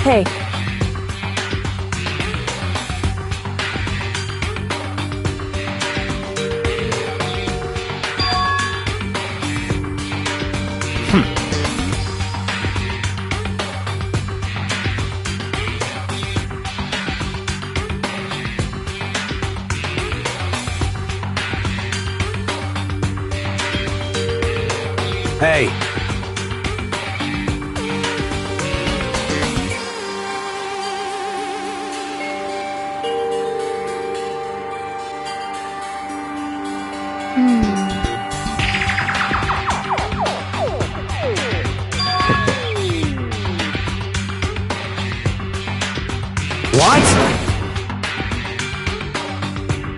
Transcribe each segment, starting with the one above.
Hey. Hey. What?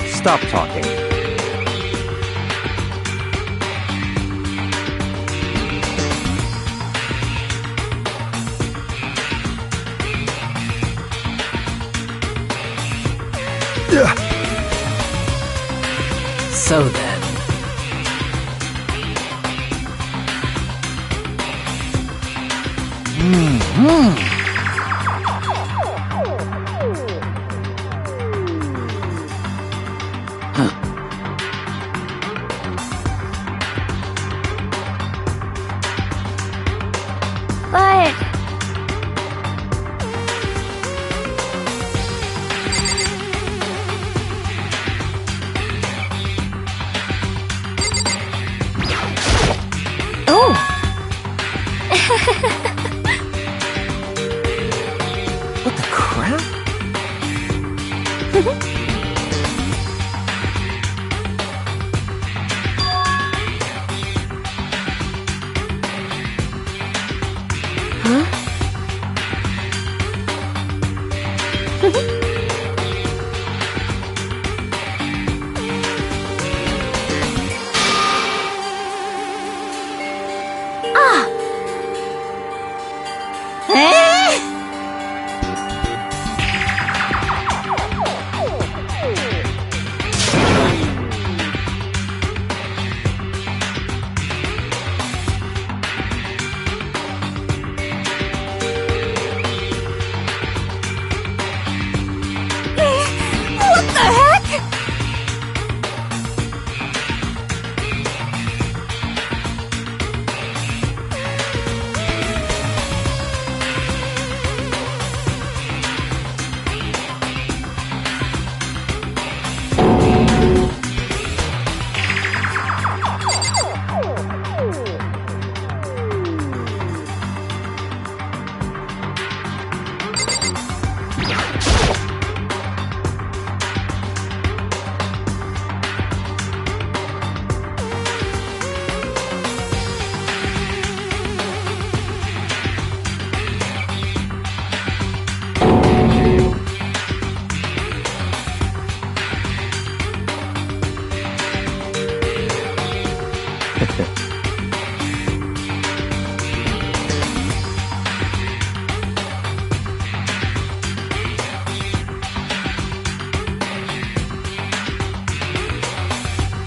Stop talking. So then. But... Oh! What the crap? Huh? Ah! What the heck?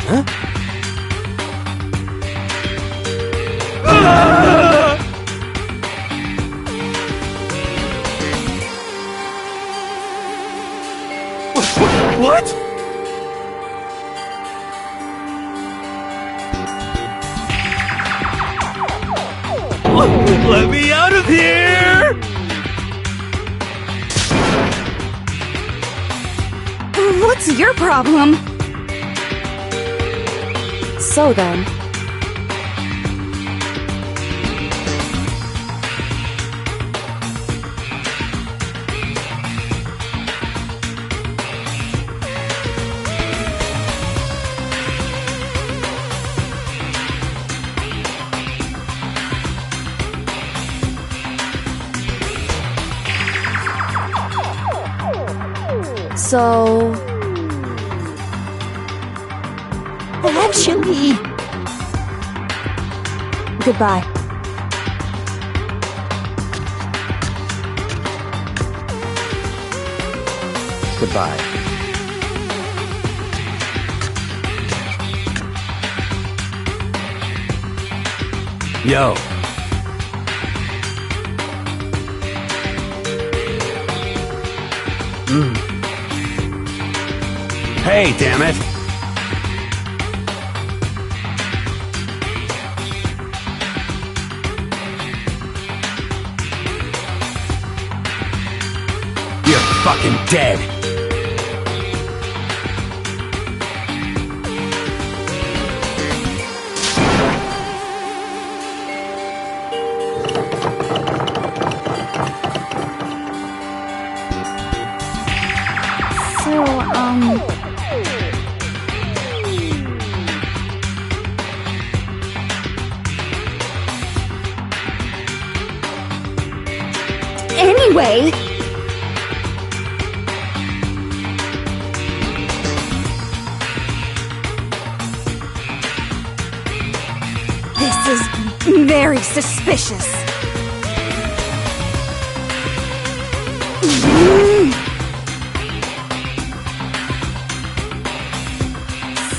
Huh? What? Let me out of here! What's your problem? So then... So... Actually... Goodbye. Goodbye. Yo. Hey, damn it! You're fucking dead! Anyway... This is very suspicious.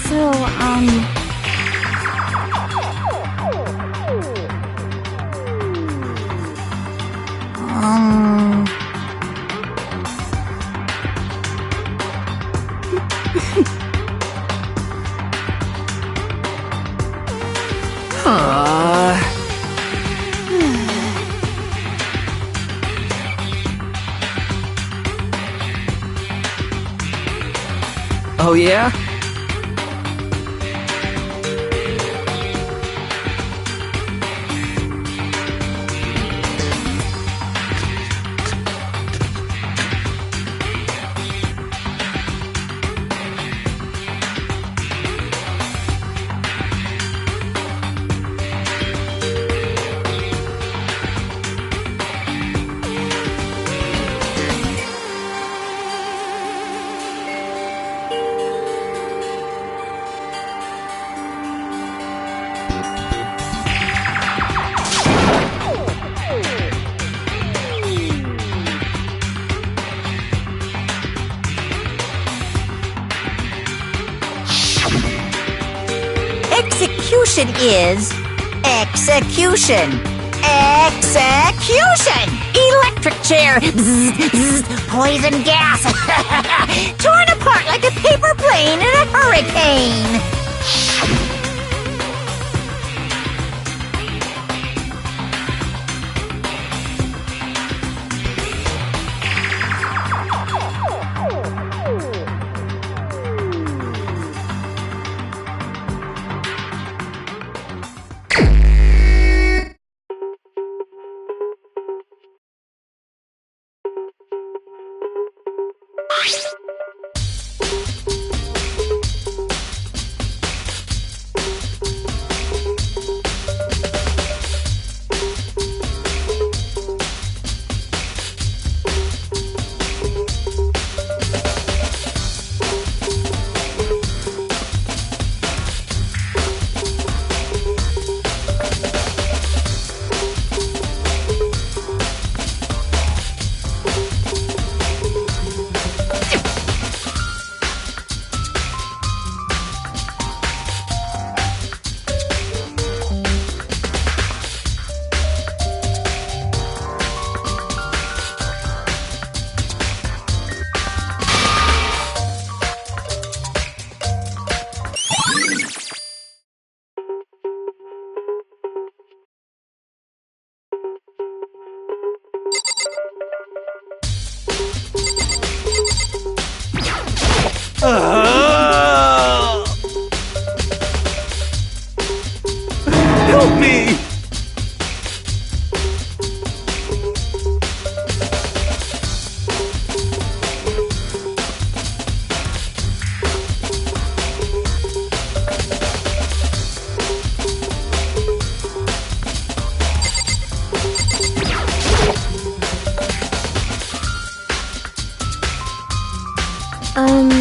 So, Oh yeah? Execution is... execution. Execution! Electric chair! Bzz, bzz, poison gas! Torn apart like a paper plane in a hurricane! Help me! Um...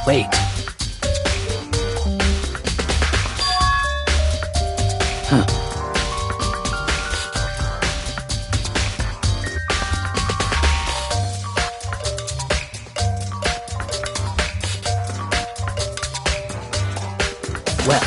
Wait. Huh. Well.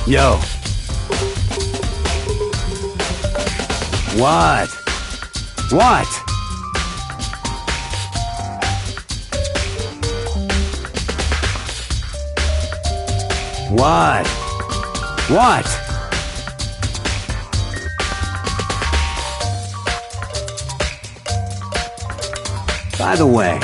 Yo. What? What? What? What? By the way,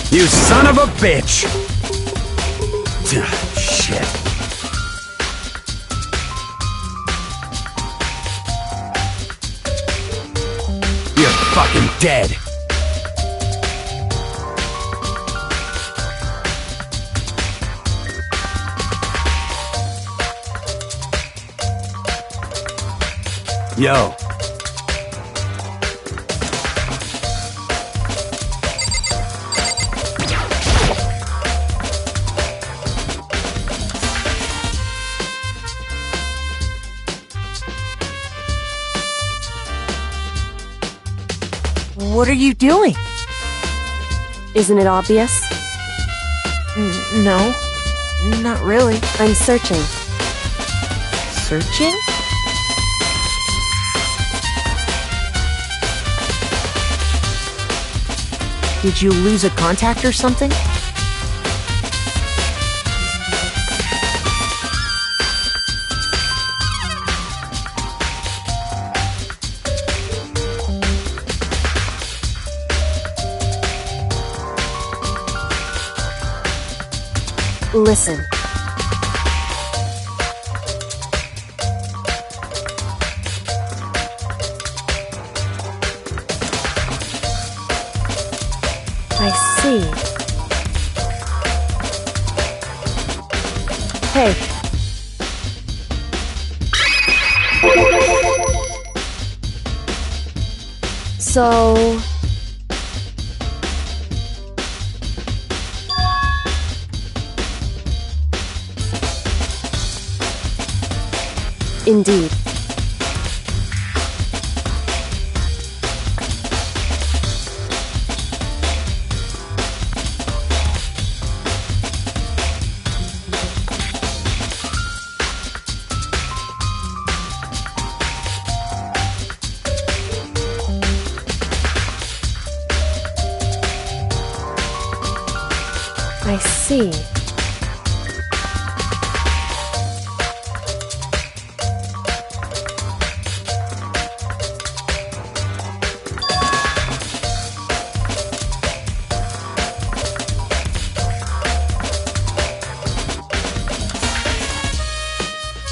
you son of a bitch! Shit. You're fucking dead! Yo. What are you doing? Isn't it obvious? No, not really. I'm searching. Searching? Did you lose a contact or something? Listen. I see. Hey. So... Indeed. I see.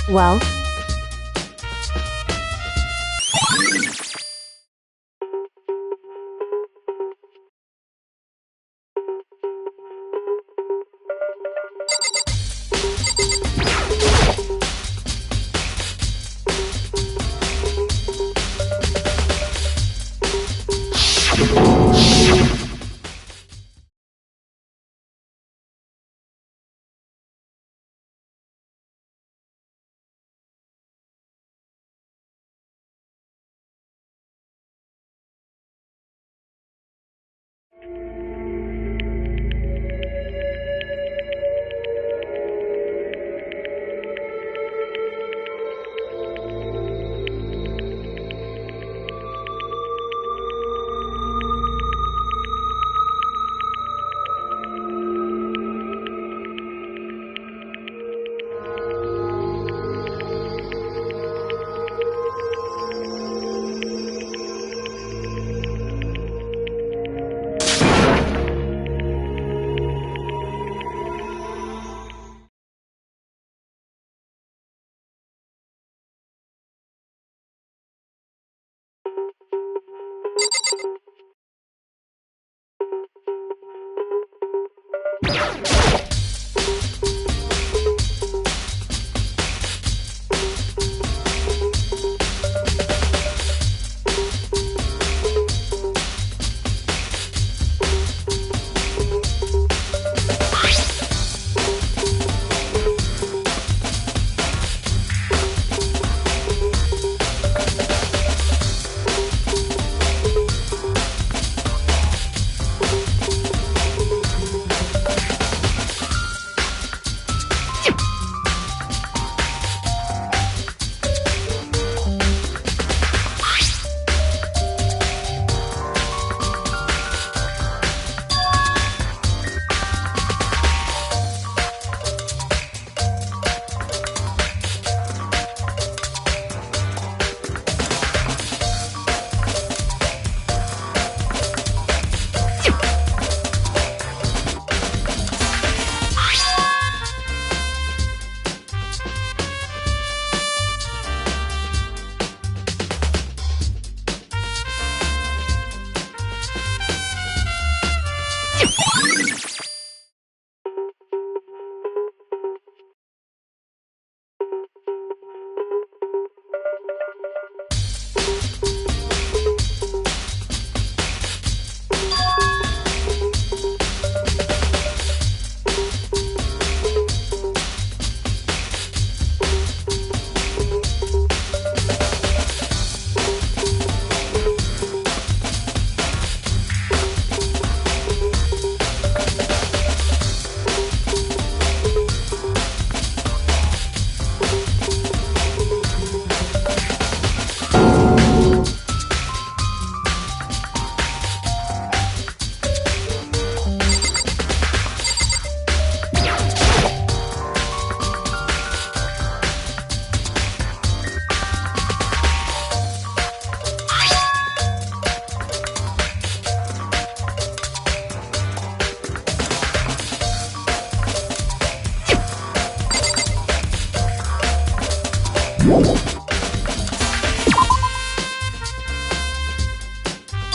Well?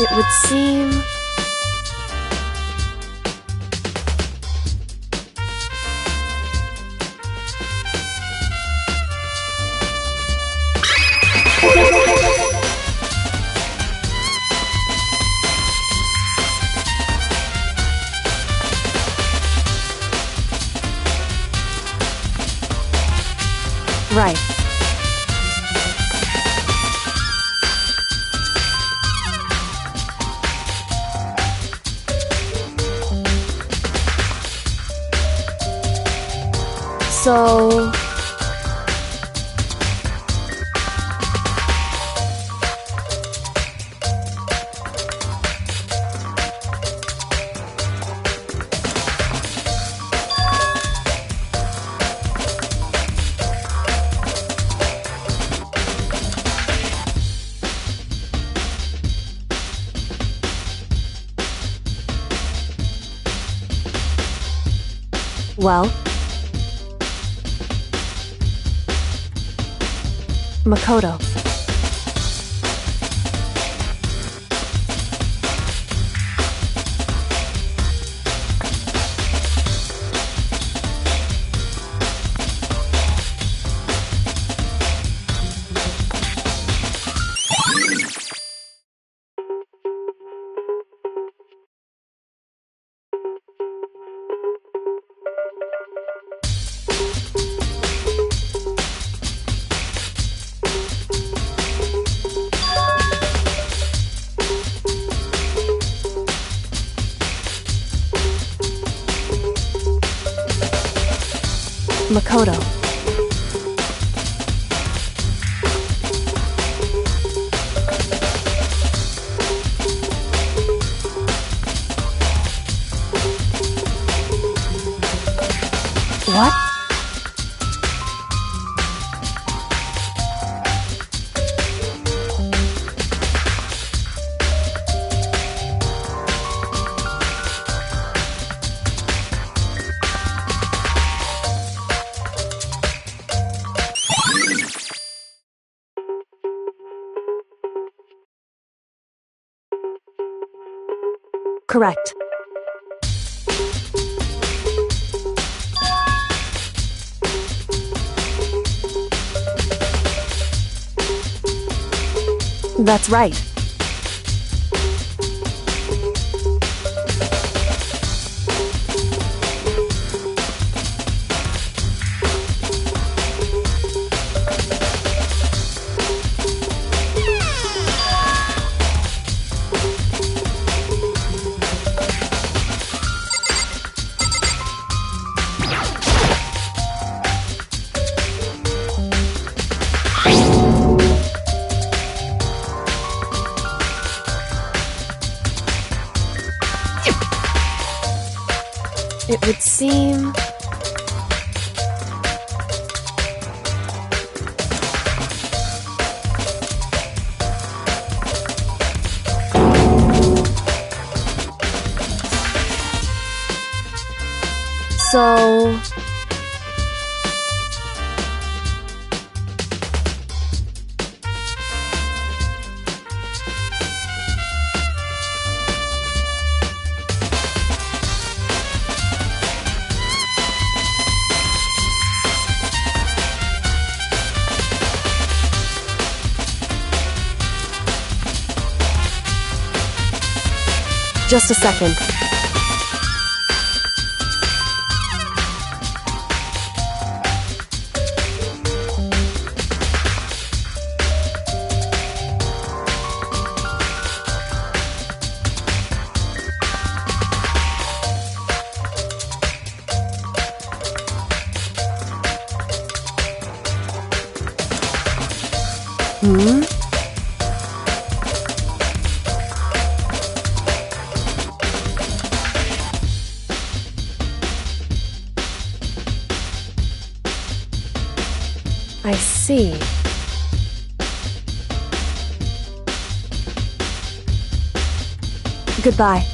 It would seem... Right. So... Well, Makoto. Makoto. What? Correct. That's right. It would seem... So... Just a second. Hmm? I see. Goodbye.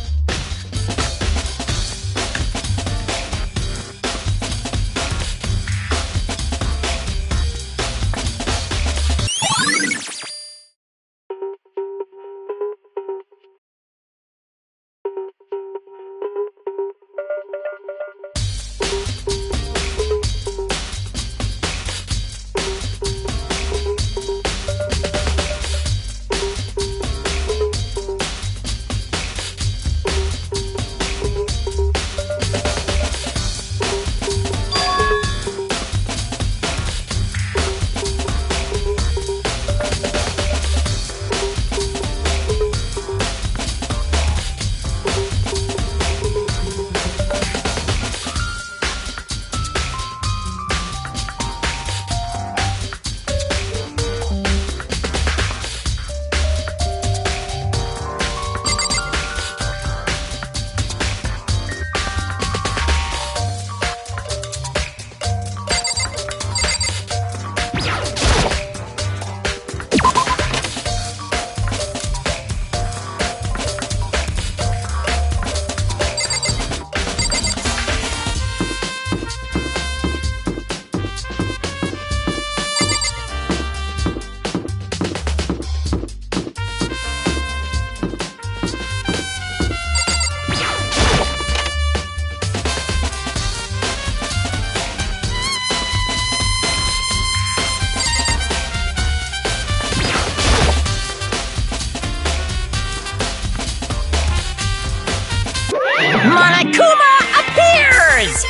Monokuma appears!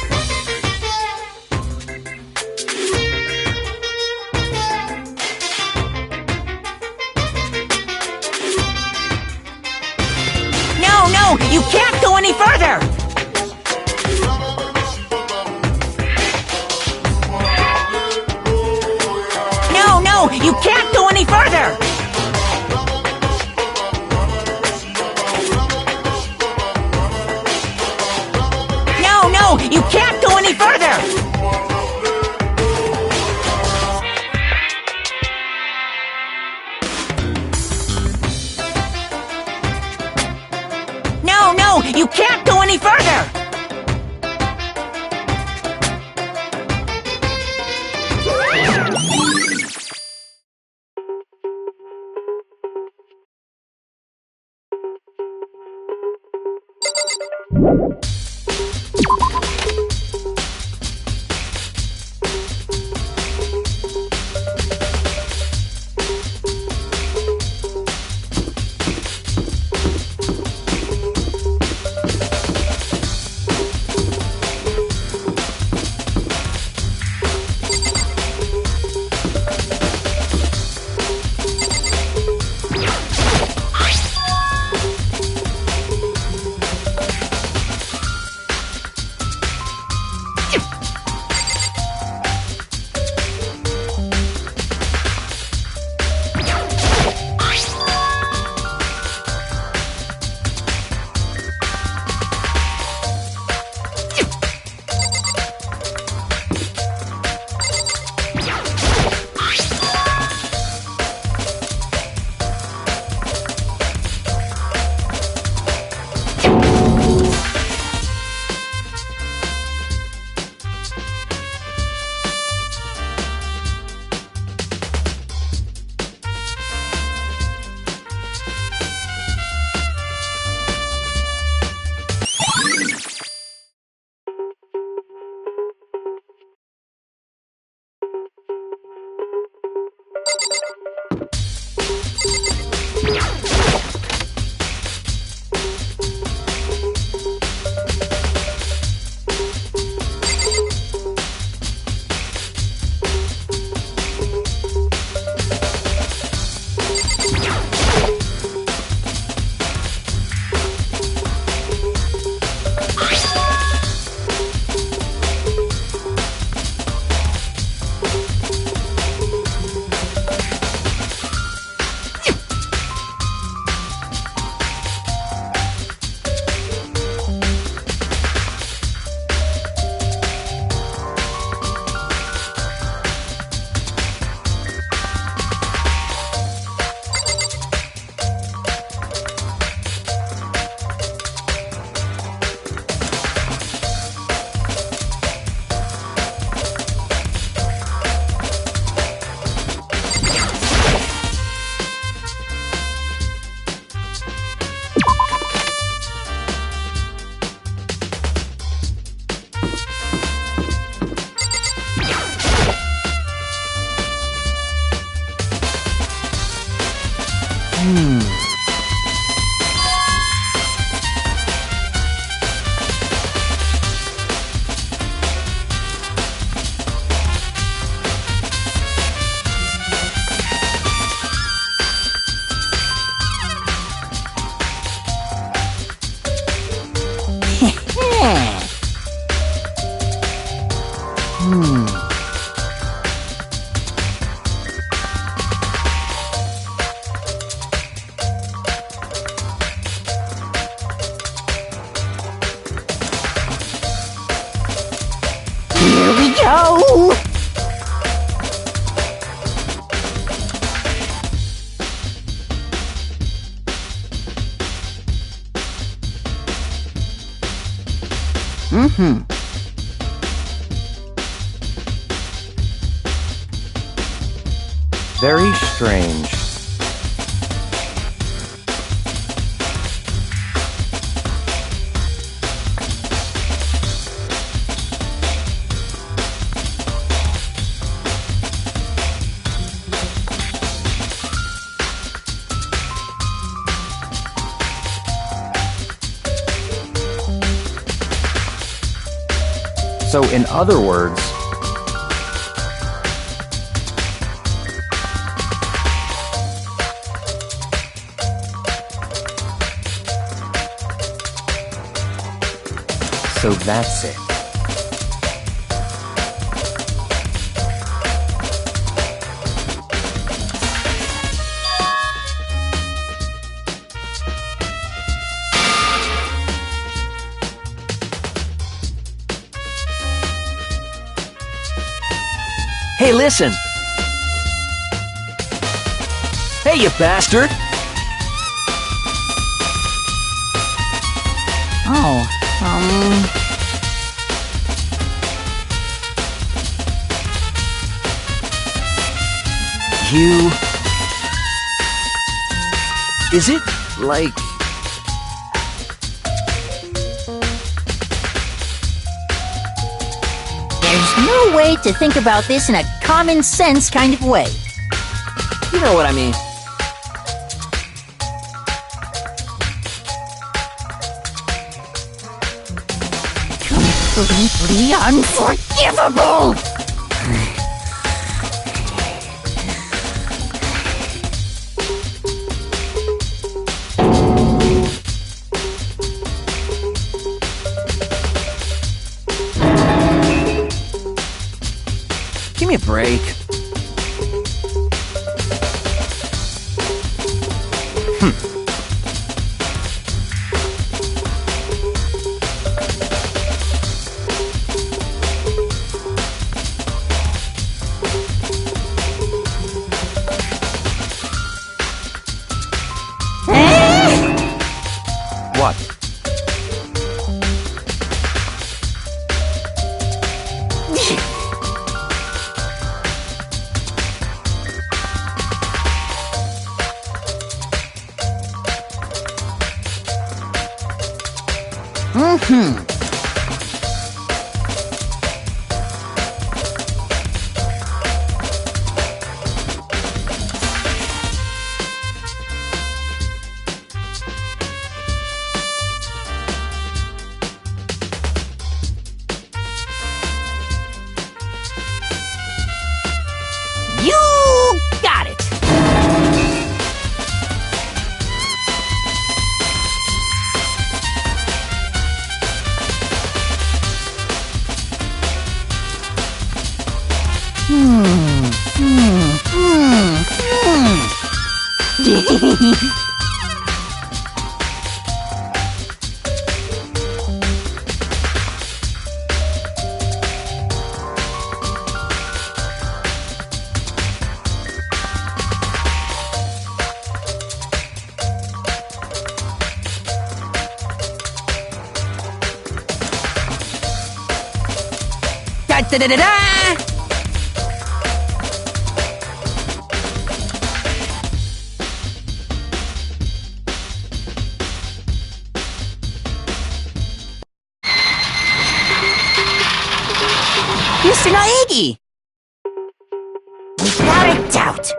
No, you can't go any further! No, you can't go any further! No, you can't go any further! No, you can't go any further! Here we go! Very strange. So, in other words, so that's it. Hey, listen! Hey, you bastard! Oh, You... Is it, like... There's no way to think about this in a common sense kind of way. You know what I mean. Completely unforgivable! Give me a break. What? You got it! Da da da da da! Mr. Naegi! Without a doubt!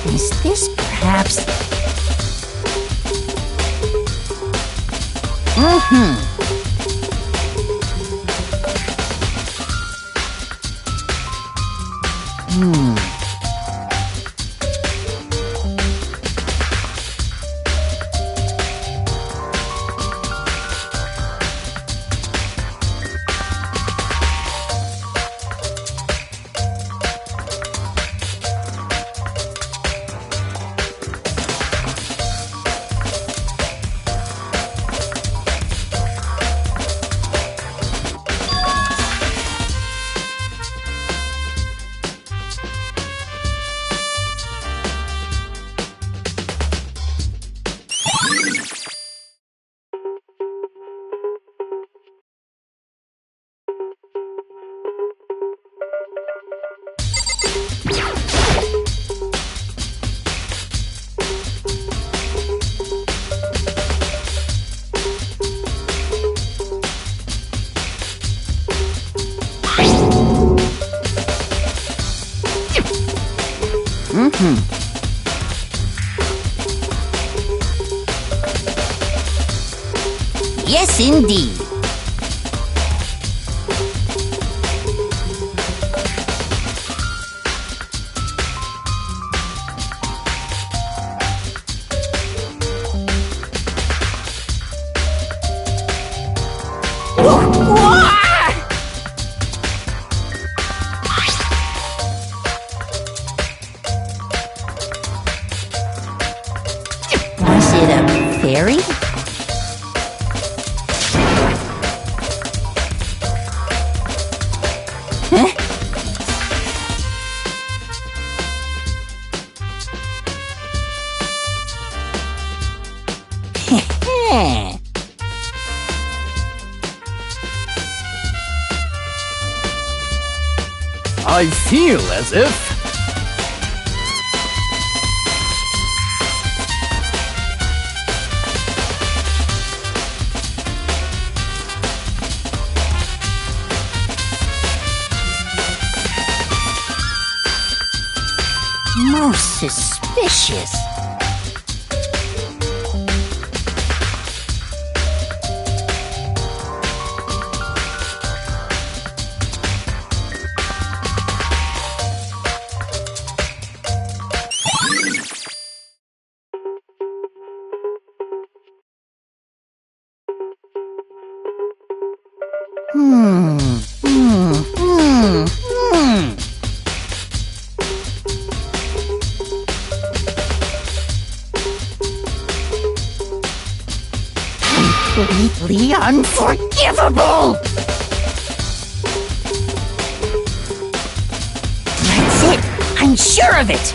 Is this perhaps... Yes, indeed. Was it a fairy? Huh? I feel as if... Most suspicious. Completely unforgivable! That's it! I'm sure of it!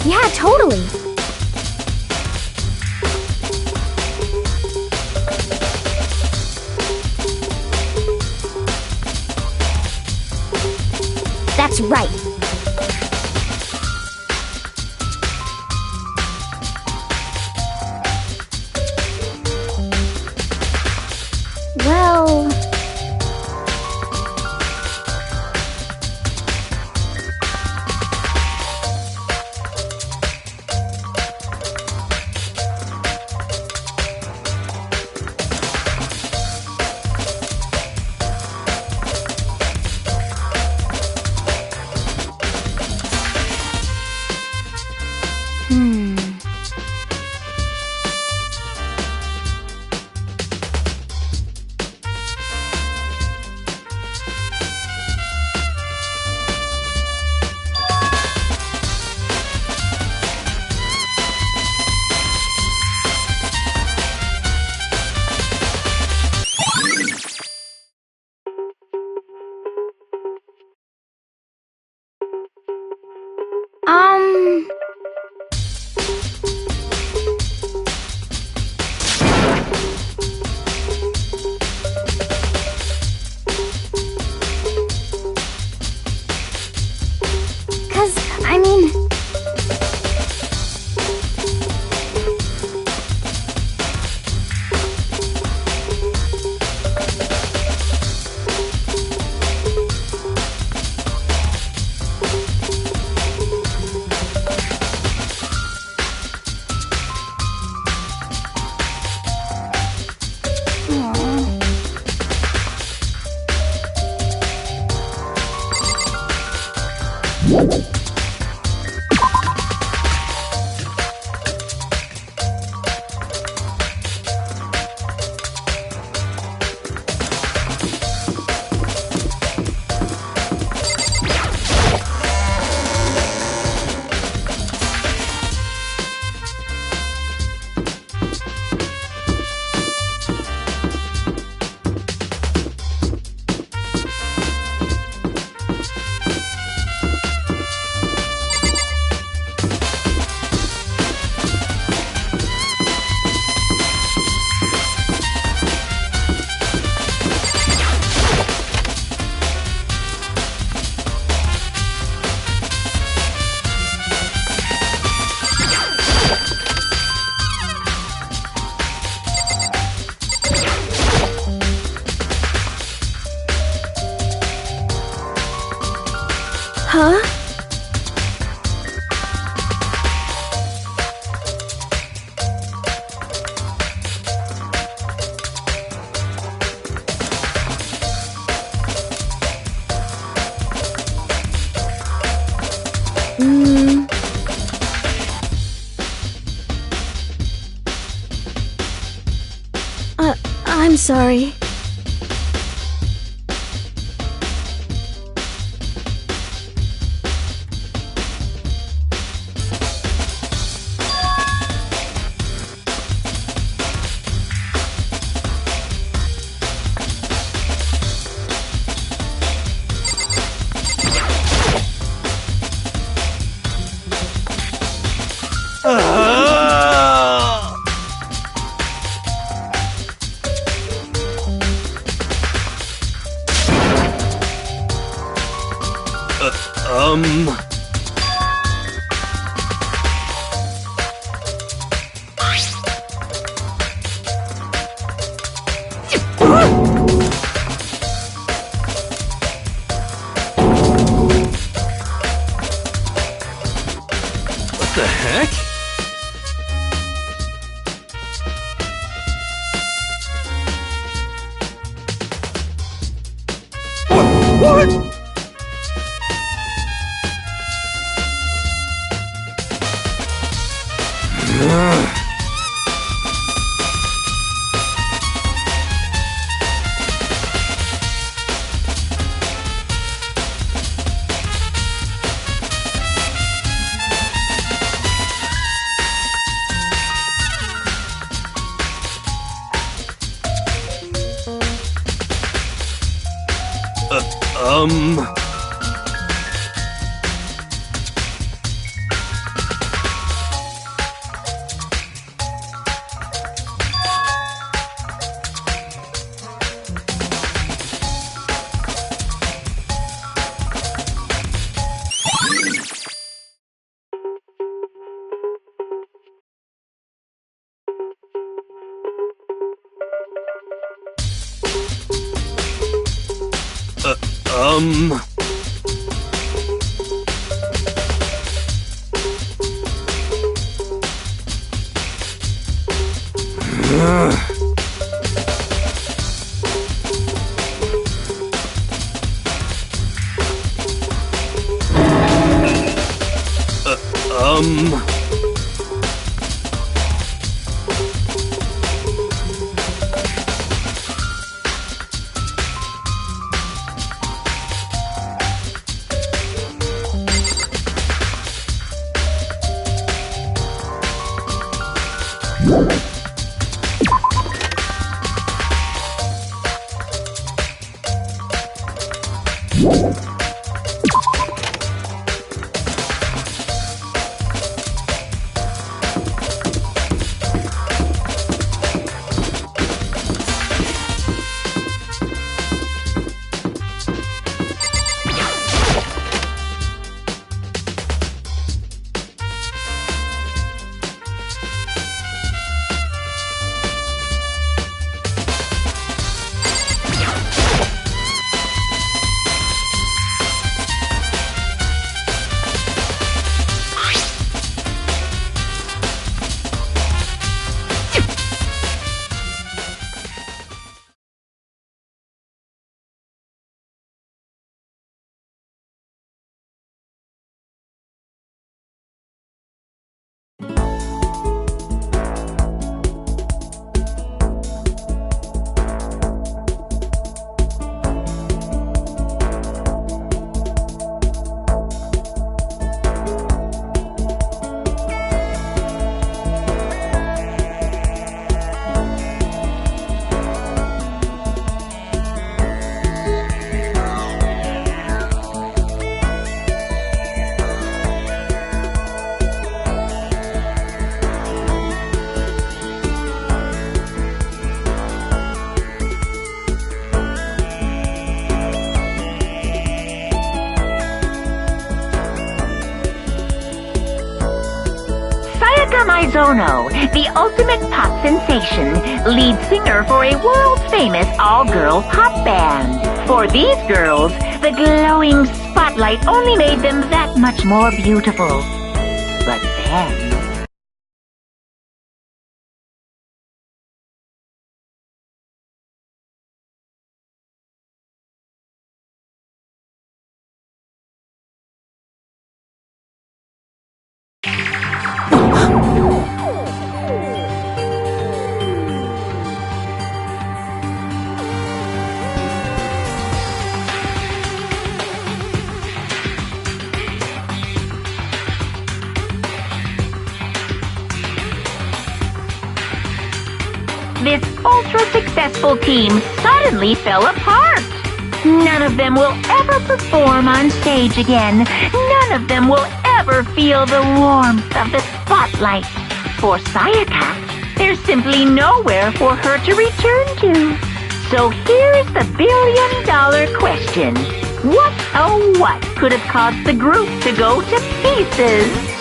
Yeah, totally. That's right. Well... Hmm. Um... 'Cause, I mean... Huh? I'm sorry. What the heck? What? Mizono, the ultimate pop sensation, lead singer for a world-famous all-girl pop band. For these girls, the glowing spotlight only made them that much more beautiful. But then... this ultra-successful team suddenly fell apart. None of them will ever perform on stage again. None of them will ever feel the warmth of the spotlight. For Sayaka, there's simply nowhere for her to return to. So here's the billion-dollar question. What, oh what, could have caused the group to go to pieces?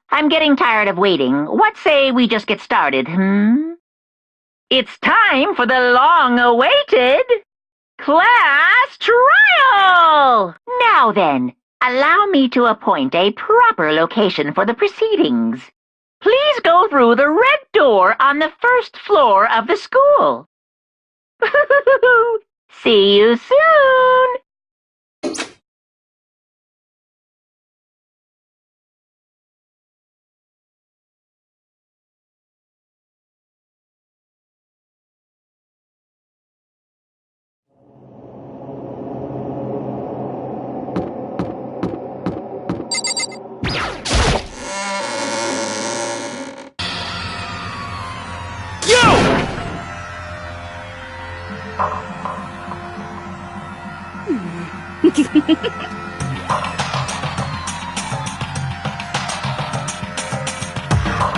I'm getting tired of waiting. What say we just get started, It's time for the long-awaited class trial! Now then, allow me to appoint a proper location for the proceedings. Please go through the red door on the first floor of the school. See you soon!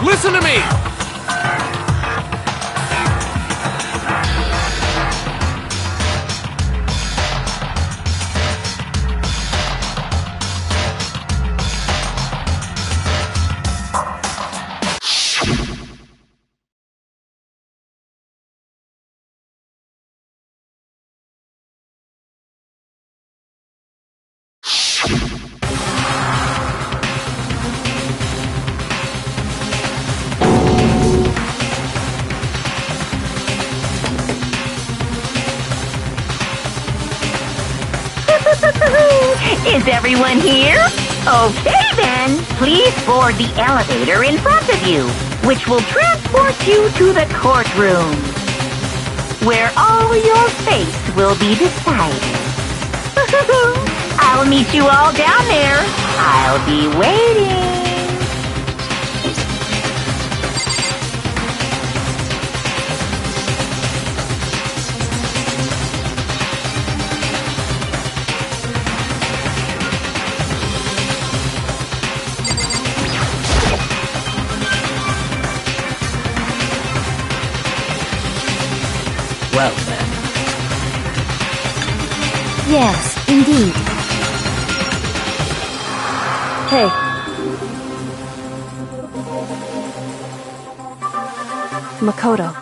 Listen to me! Is everyone here? Okay then, please board the elevator in front of you, which will transport you to the courtroom, where all your fate will be decided. I'll meet you all down there. I'll be waiting. Well then. Yes, indeed. Hey. Makoto.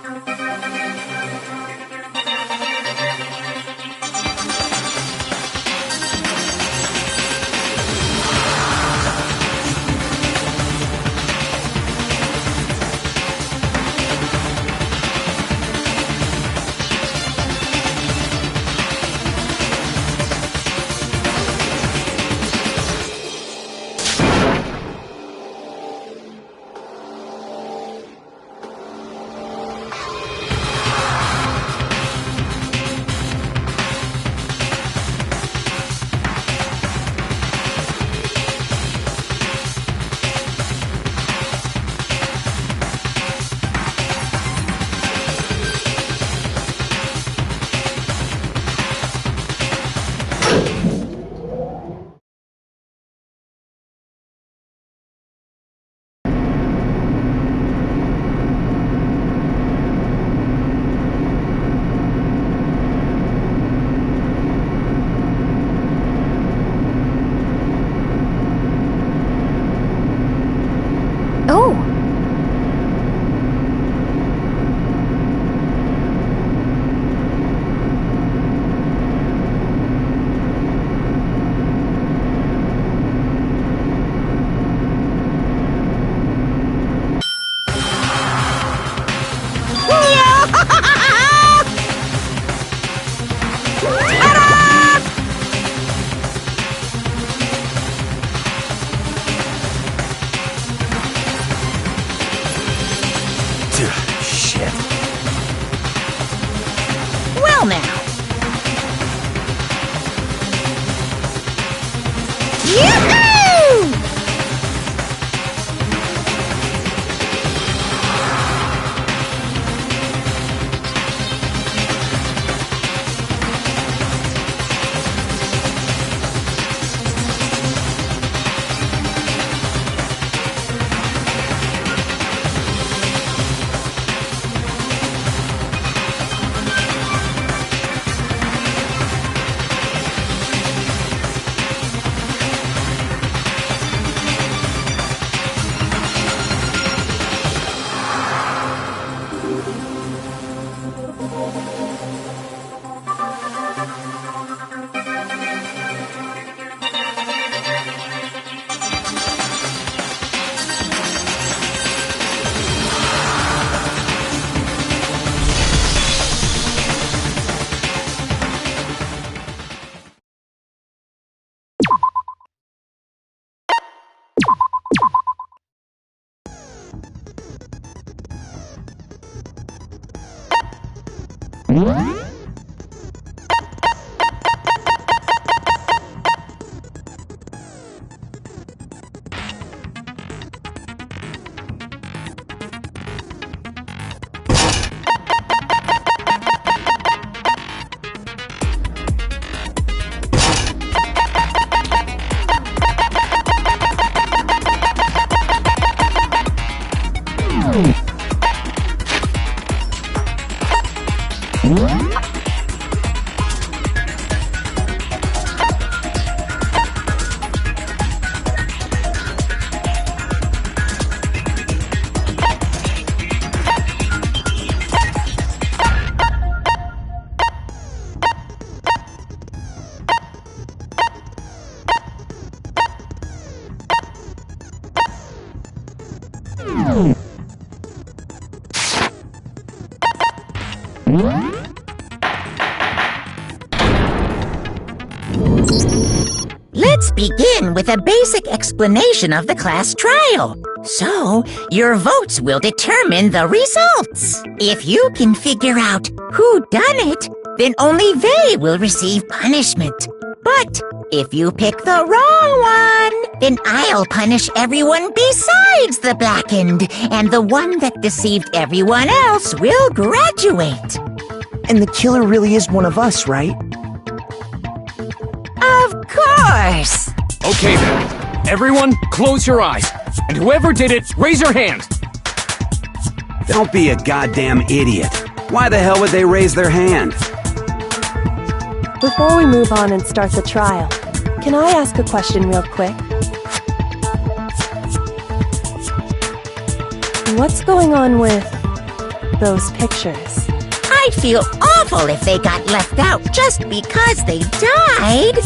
Yoo-hoo! Let's begin with a basic explanation of the class trial. So, your votes will determine the results. If you can figure out who done it, then only they will receive punishment. But if you pick the wrong one, then I'll punish everyone besides the blackened, and the one that deceived everyone else will graduate. And the killer really is one of us, right? Of course! Okay then. Everyone, close your eyes. And whoever did it, raise your hand. Don't be a goddamn idiot. Why the hell would they raise their hand? Before we move on and start the trial, can I ask a question real quick? What's going on with those pictures? I'd feel awful if they got left out just because they died.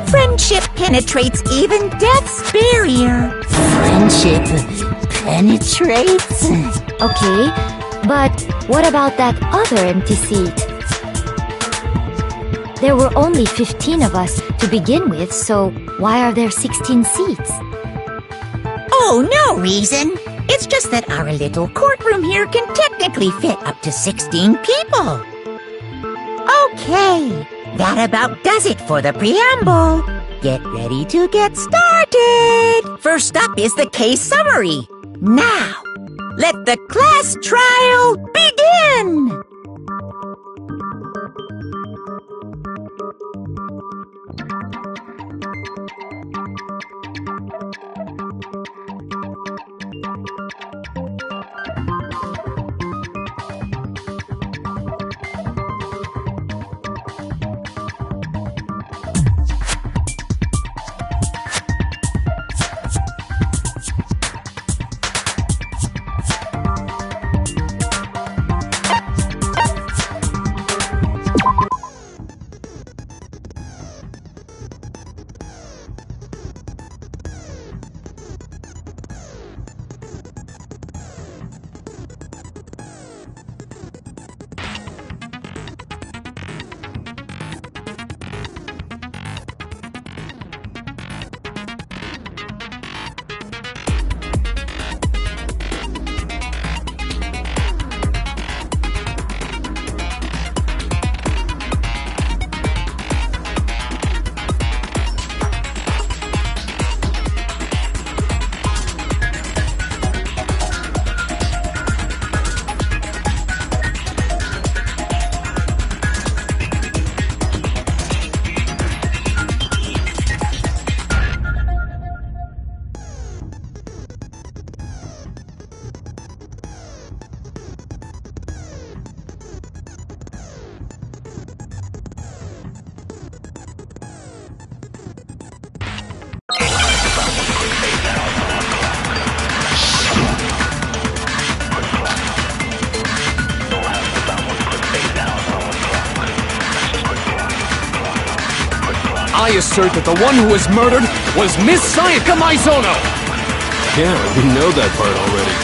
Friendship penetrates even death's barrier. Friendship penetrates? Okay, but what about that other empty seat? There were only 15 of us to begin with, so why are there 16 seats? Oh, no reason. It's just that our little courtroom here can technically fit up to 16 people. Okay, that about does it for the preamble. Get ready to get started. First up is the case summary. Now, let the class trial begin. assert that the one who was murdered was Miss Sayaka Maizono! Yeah, we know that part already.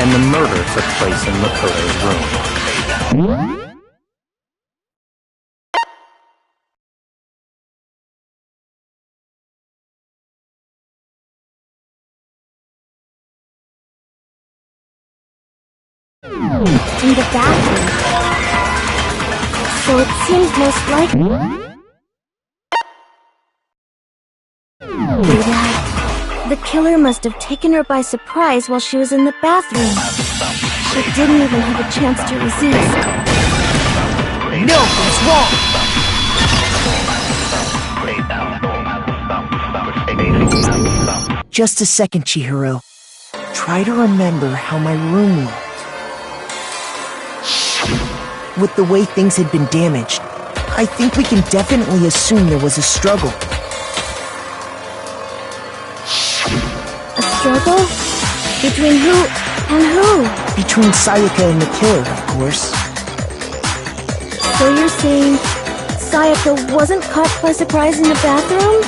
And the murder took place in Makoto's room. In the bathroom. So it seems most likely. You're right. The killer must have taken her by surprise while she was in the bathroom. She didn't even have a chance to resist. No, it's wrong! Just a second, Chihiro. Try to remember how my room looked. With the way things had been damaged, I think we can definitely assume there was a struggle. A struggle? Between who and who? Between Sayaka and the killer, of course. So you're saying Sayaka wasn't caught by surprise in the bathroom?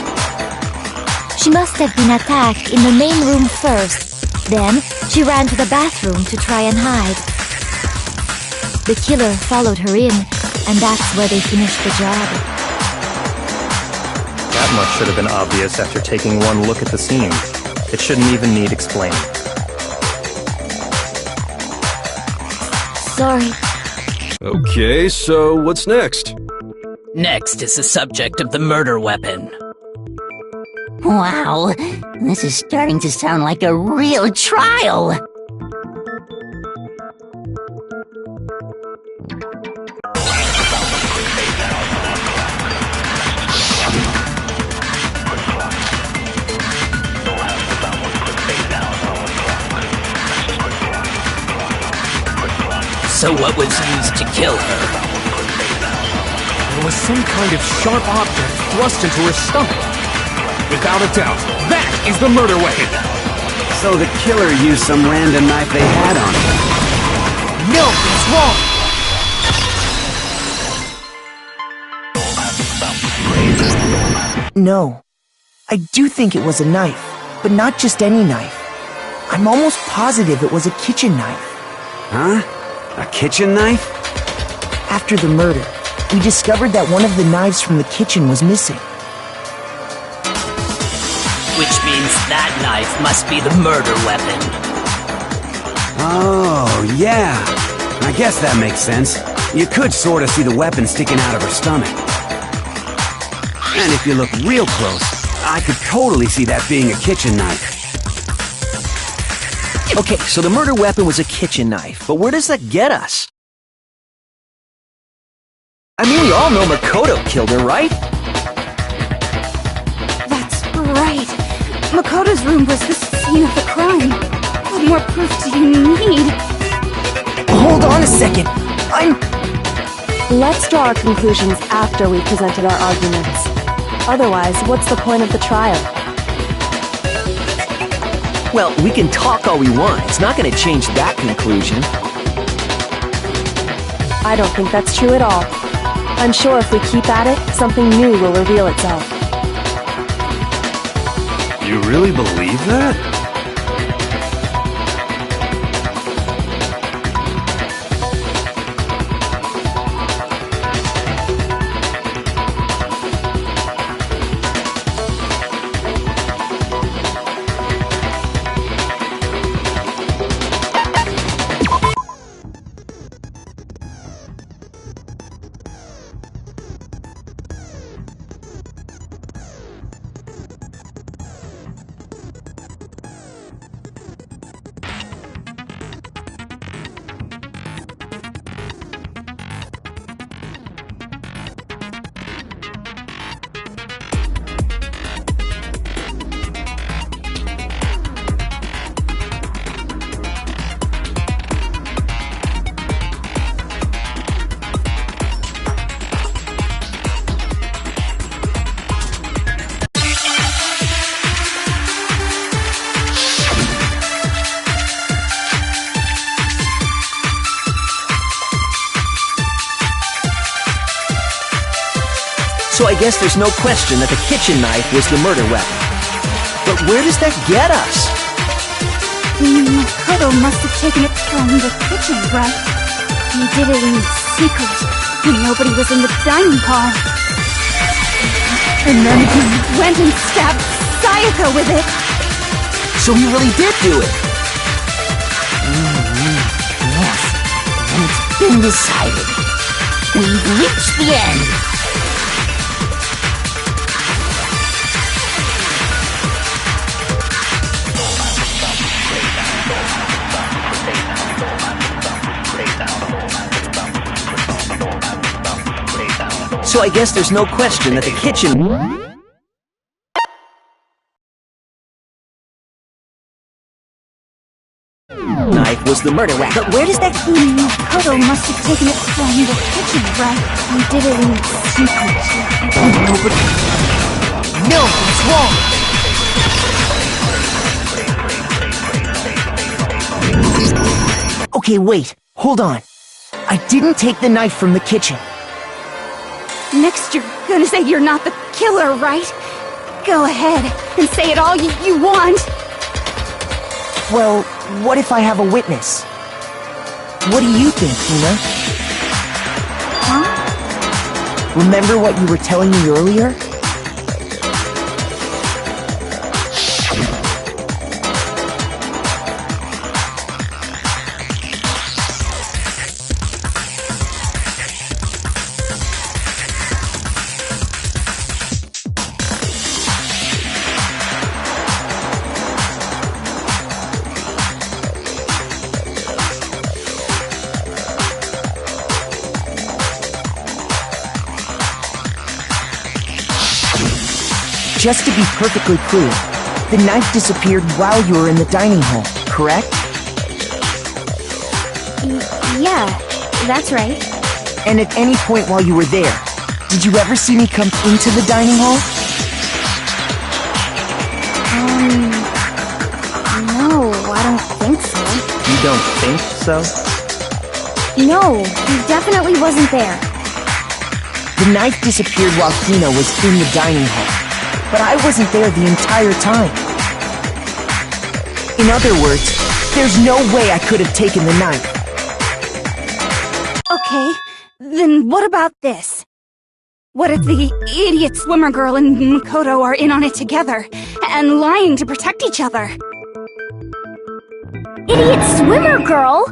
She must have been attacked in the main room first. Then, she ran to the bathroom to try and hide. The killer followed her in, and that's where they finished the job. That much should have been obvious after taking one look at the scene. It shouldn't even need explaining. Sorry. Okay, so what's next? Next is the subject of the murder weapon. Wow, this is starting to sound like a real trial. So what was used to kill her? There was some kind of sharp object thrust into her stomach. Without a doubt, that is the murder weapon! So the killer used some random knife they had on him. No, it's wrong! No. I do think it was a knife, but not just any knife. I'm almost positive it was a kitchen knife. Huh? A kitchen knife? After the murder, we discovered that one of the knives from the kitchen was missing. Which means that knife must be the murder weapon. Oh, yeah. I guess that makes sense. You could sort of see the weapon sticking out of her stomach. And if you look real close, I could totally see that being a kitchen knife. Okay, so the murder weapon was a kitchen knife, but where does that get us? I mean, we all know Makoto killed her, right? That's right. Makoto's room was the scene of the crime. What more proof do you need? Hold on a second. Let's draw our conclusions after we've presented our arguments. Otherwise, what's the point of the trial? Well, we can talk all we want. It's not going to change that conclusion. I don't think that's true at all. I'm sure if we keep at it, something new will reveal itself. You really believe that? So I guess there's no question that the kitchen knife was the murder weapon. But where does that get us? Makoto must have taken it from the kitchen, right? He did it in secret, when nobody was in the dining hall. And then he went and stabbed Sayaka with it. So he really did do it. Yes, and it's been decided. We've reached the end. So I guess there's no question that the kitchen... knife was the murder weapon. But where does that mean? Makoto must have taken it from the kitchen, right? He did it in secret. No, it's wrong! Okay, wait. Hold on. I didn't take the knife from the kitchen. Next you're gonna say you're not the killer, right? Go ahead and say it all you want. Well, what if I have a witness? What do you think, Hina? Huh? Remember what you were telling me earlier? Just to be perfectly clear, the knife disappeared while you were in the dining hall, correct? Yeah, that's right. And at any point while you were there, did you ever see me come into the dining hall? No, I don't think so. You don't think so? No, he definitely wasn't there. The knife disappeared while Hina was in the dining hall. But I wasn't there the entire time. In other words, there's no way I could have taken the knife. Okay, then what about this? What if the idiot swimmer girl and Makoto are in on it together, and lying to protect each other? Idiot swimmer girl?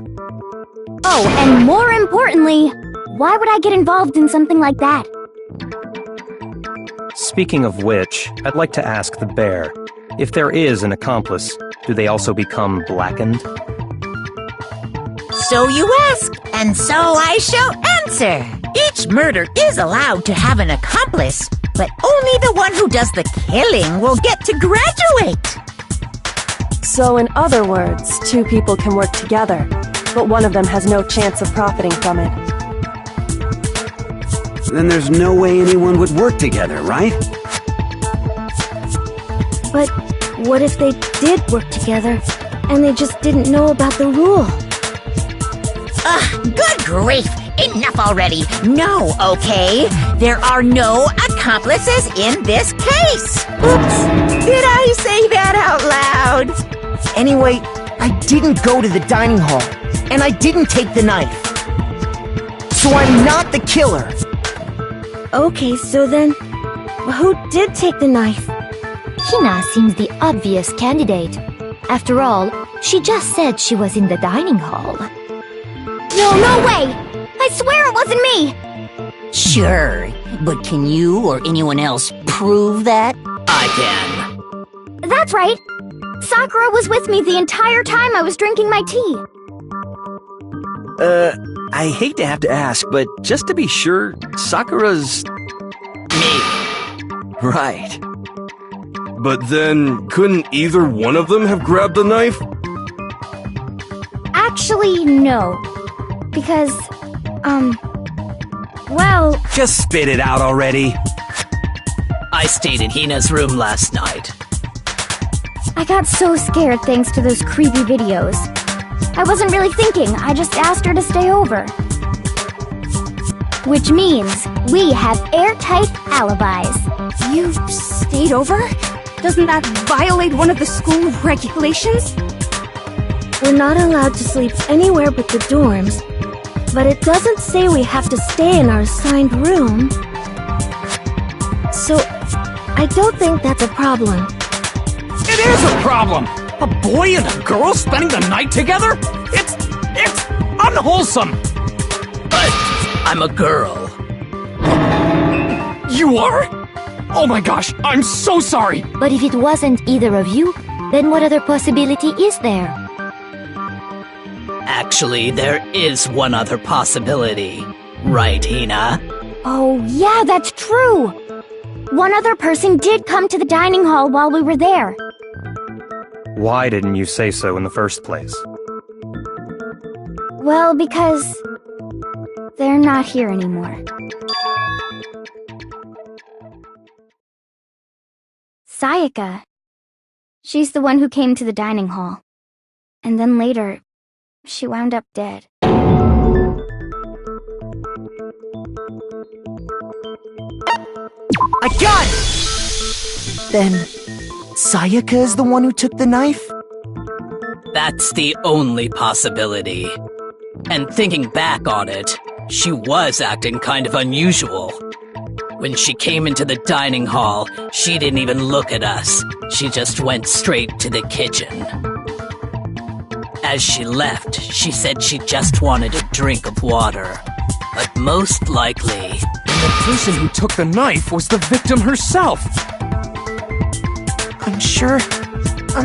Oh, and more importantly, why would I get involved in something like that? Speaking of which, I'd like to ask the bear, if there is an accomplice, do they also become blackened? So you ask, and so I shall answer. Each murder is allowed to have an accomplice, but only the one who does the killing will get to graduate. So in other words, two people can work together, but one of them has no chance of profiting from it. Then there's no way anyone would work together, right? But what if they did work together, and they just didn't know about the rule? Good grief! Enough already! No, okay? There are no accomplices in this case! Oops! Did I say that out loud? Anyway, I didn't go to the dining hall, and I didn't take the knife. So I'm not the killer! Okay, so then, who did take the knife? Hina seems the obvious candidate. After all, she just said she was in the dining hall. No way! I swear it wasn't me! Sure, but can you or anyone else prove that? I can. That's right! Sakura was with me the entire time I was drinking my tea. I hate to have to ask, but just to be sure, Sakura's... Me. Right. But then, couldn't either one of them have grabbed the knife? Actually, no. Because, well... Just spit it out already. I stayed in Hina's room last night. I got so scared thanks to those creepy videos. I wasn't really thinking, I just asked her to stay over. Which means we have airtight alibis. You stayed over? Doesn't that violate one of the school regulations? We're not allowed to sleep anywhere but the dorms, but it doesn't say we have to stay in our assigned room. So, I don't think that's a problem. It is a problem! A boy and a girl spending the night together? It's unwholesome! But I'm a girl. You are? Oh my gosh, I'm so sorry! But if it wasn't either of you, then what other possibility is there? Actually, there is one other possibility. Right, Hina? Oh, yeah, that's true! One other person did come to the dining hall while we were there. Why didn't you say so in the first place? Well, because they're not here anymore. Sayaka. She's the one who came to the dining hall. And then later, she wound up dead. I got it! Then, Sayaka is the one who took the knife? That's the only possibility. And thinking back on it, she was acting kind of unusual. When she came into the dining hall, she didn't even look at us. She just went straight to the kitchen. As she left, she said she just wanted a drink of water. But most likely... the person who took the knife was the victim herself! I'm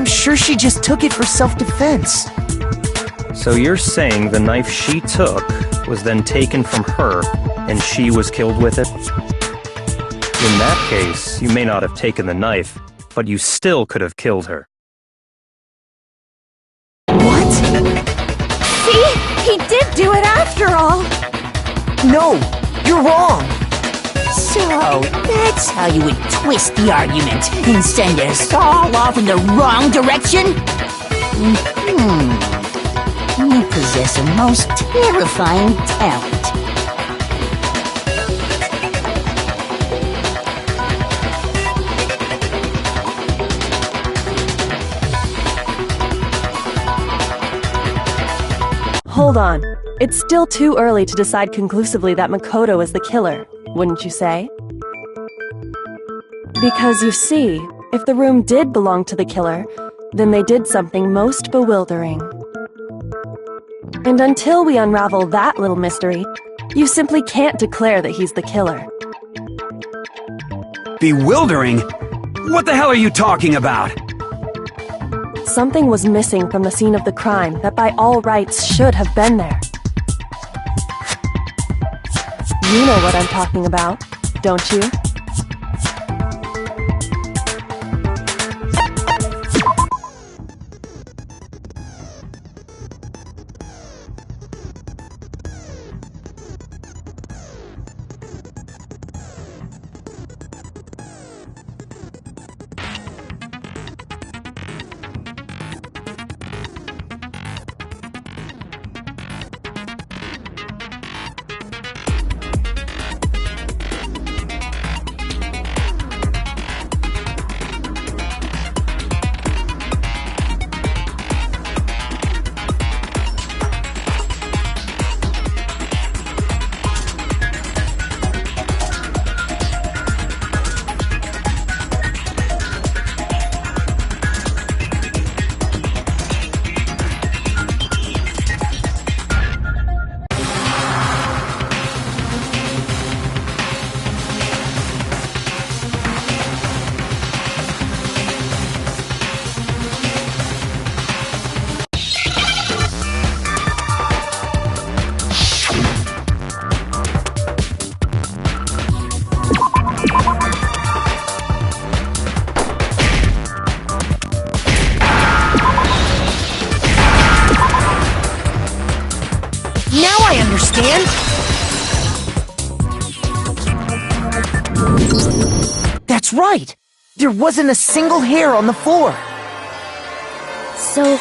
sure she just took it for self-defense. So you're saying the knife she took was then taken from her, and she was killed with it? In that case, you may not have taken the knife, but you still could have killed her. What? See? He did do it after all! No, you're wrong! So, that's how you would twist the argument and send us all off in the wrong direction? You possess a most terrifying talent. Hold on. It's still too early to decide conclusively that Makoto is the killer, wouldn't you say? Because you see, if the room did belong to the killer, then they did something most bewildering. And until we unravel that little mystery, you simply can't declare that he's the killer. Bewildering? What the hell are you talking about? Something was missing from the scene of the crime that by all rights should have been there. You know what I'm talking about, don't you? That's right! There wasn't a single hair on the floor! So,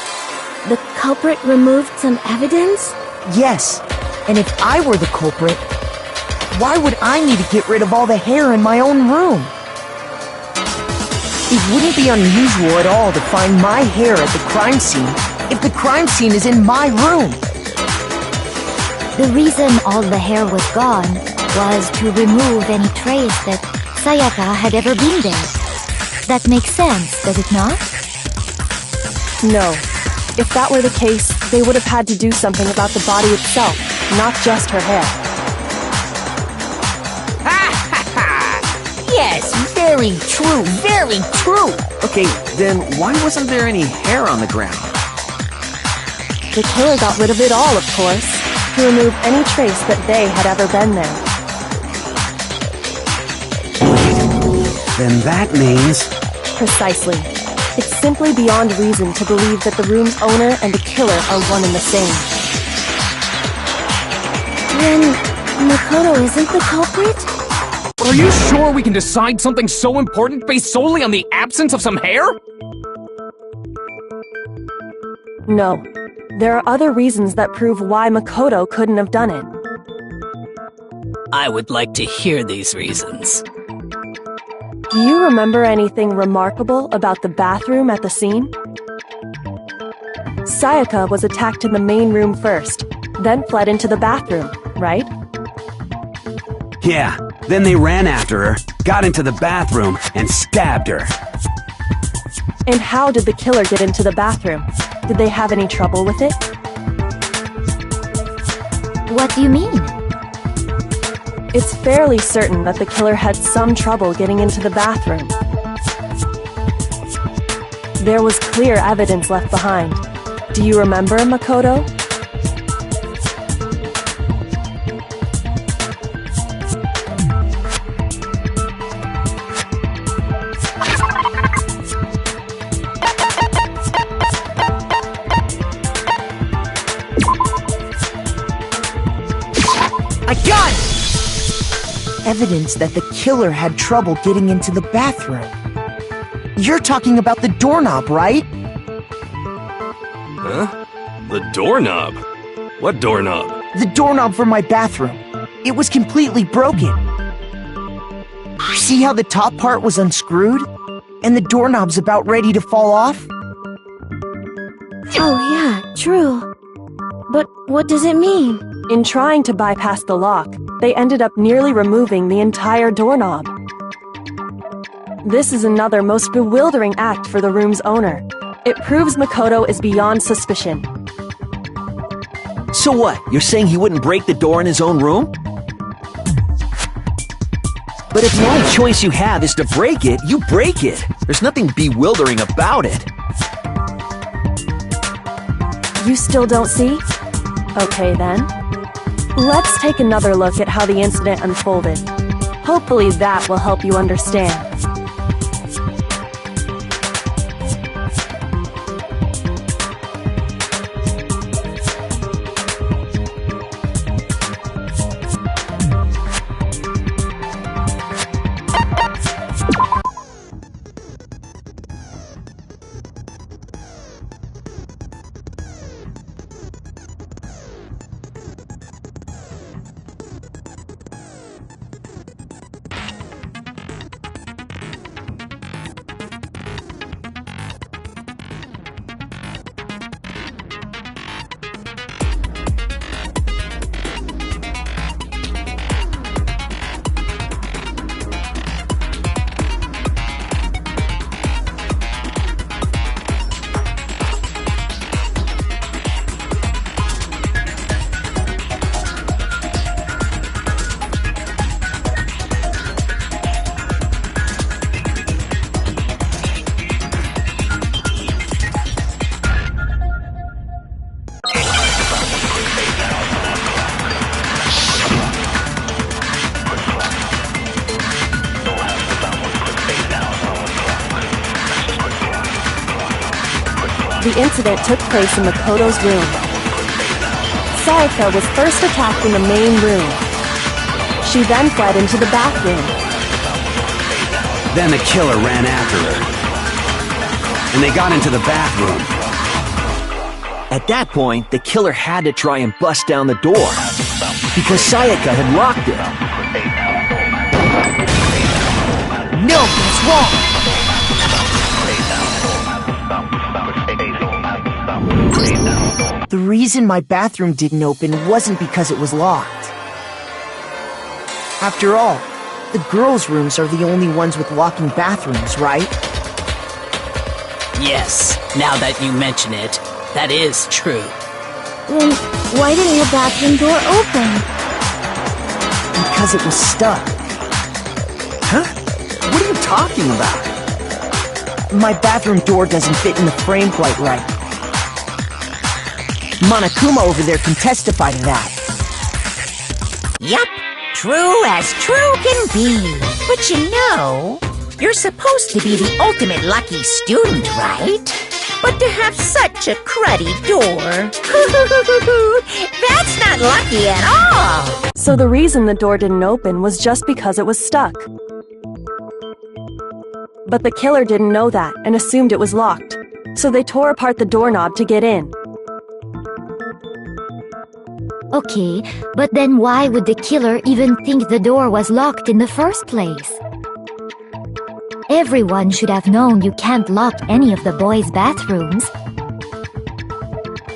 the culprit removed some evidence? Yes, and if I were the culprit, Why would I need to get rid of all the hair in my own room? It wouldn't be unusual at all to find my hair at the crime scene if the crime scene is in my room. The reason all the hair was gone was to remove any trace that Sayaka had ever been there. That makes sense, does it not? No. If that were the case, they would have had to do something about the body itself, not just her hair. Yes, very true, very true. Okay, then why wasn't there any hair on the ground? The killer got rid of it all, of course, to remove any trace that they had ever been there. Then that means... Precisely. It's simply beyond reason to believe that the room's owner and the killer are one and the same. Then Makoto isn't the culprit? Are you sure we can decide something so important based solely on the absence of some hair? No. There are other reasons that prove why Makoto couldn't have done it. I would like to hear these reasons. Do you remember anything remarkable about the bathroom at the scene? Sayaka was attacked in the main room first, then fled into the bathroom, right? Yeah, then they ran after her, got into the bathroom, and stabbed her. And how did the killer get into the bathroom? Did they have any trouble with it? What do you mean? It's fairly certain that the killer had some trouble getting into the bathroom. There was clear evidence left behind. Do you remember, Makoto? I got it! Evidence that the killer had trouble getting into the bathroom. You're talking about the doorknob, right? Huh? The doorknob? What doorknob? The doorknob for my bathroom. It was completely broken. See how the top part was unscrewed? And the doorknob's about ready to fall off? Oh yeah, true. But what does it mean? In trying to bypass the lock, they ended up nearly removing the entire doorknob. This is another most bewildering act for the room's owner. It proves Makoto is beyond suspicion. So what? You're saying he wouldn't break the door in his own room? But if the only choice you have is to break it, you break it. There's nothing bewildering about it. You still don't see? Okay then. Let's take another look at how the incident unfolded. Hopefully that will help you understand. The incident took place in Makoto's room. Sayaka was first attacked in the main room. She then fled into the bathroom. Then the killer ran after her. And they got into the bathroom. At that point, the killer had to try and bust down the door. Because Sayaka had locked it. No, that's wrong! The reason my bathroom didn't open wasn't because it was locked. After all, the girls' rooms are the only ones with locking bathrooms, right? Yes, now that you mention it, that is true. Then why didn't your bathroom door open? Because it was stuck. Huh? What are you talking about? My bathroom door doesn't fit in the frame quite right. Monokuma over there can testify to that. Yup, true as true can be. But you know, you're supposed to be the ultimate lucky student, right? But to have such a cruddy door, that's not lucky at all. So the reason the door didn't open was just because it was stuck. But the killer didn't know that and assumed it was locked. So they tore apart the doorknob to get in. Okay, but then why would the killer even think the door was locked in the first place? Everyone should have known you can't lock any of the boys' bathrooms.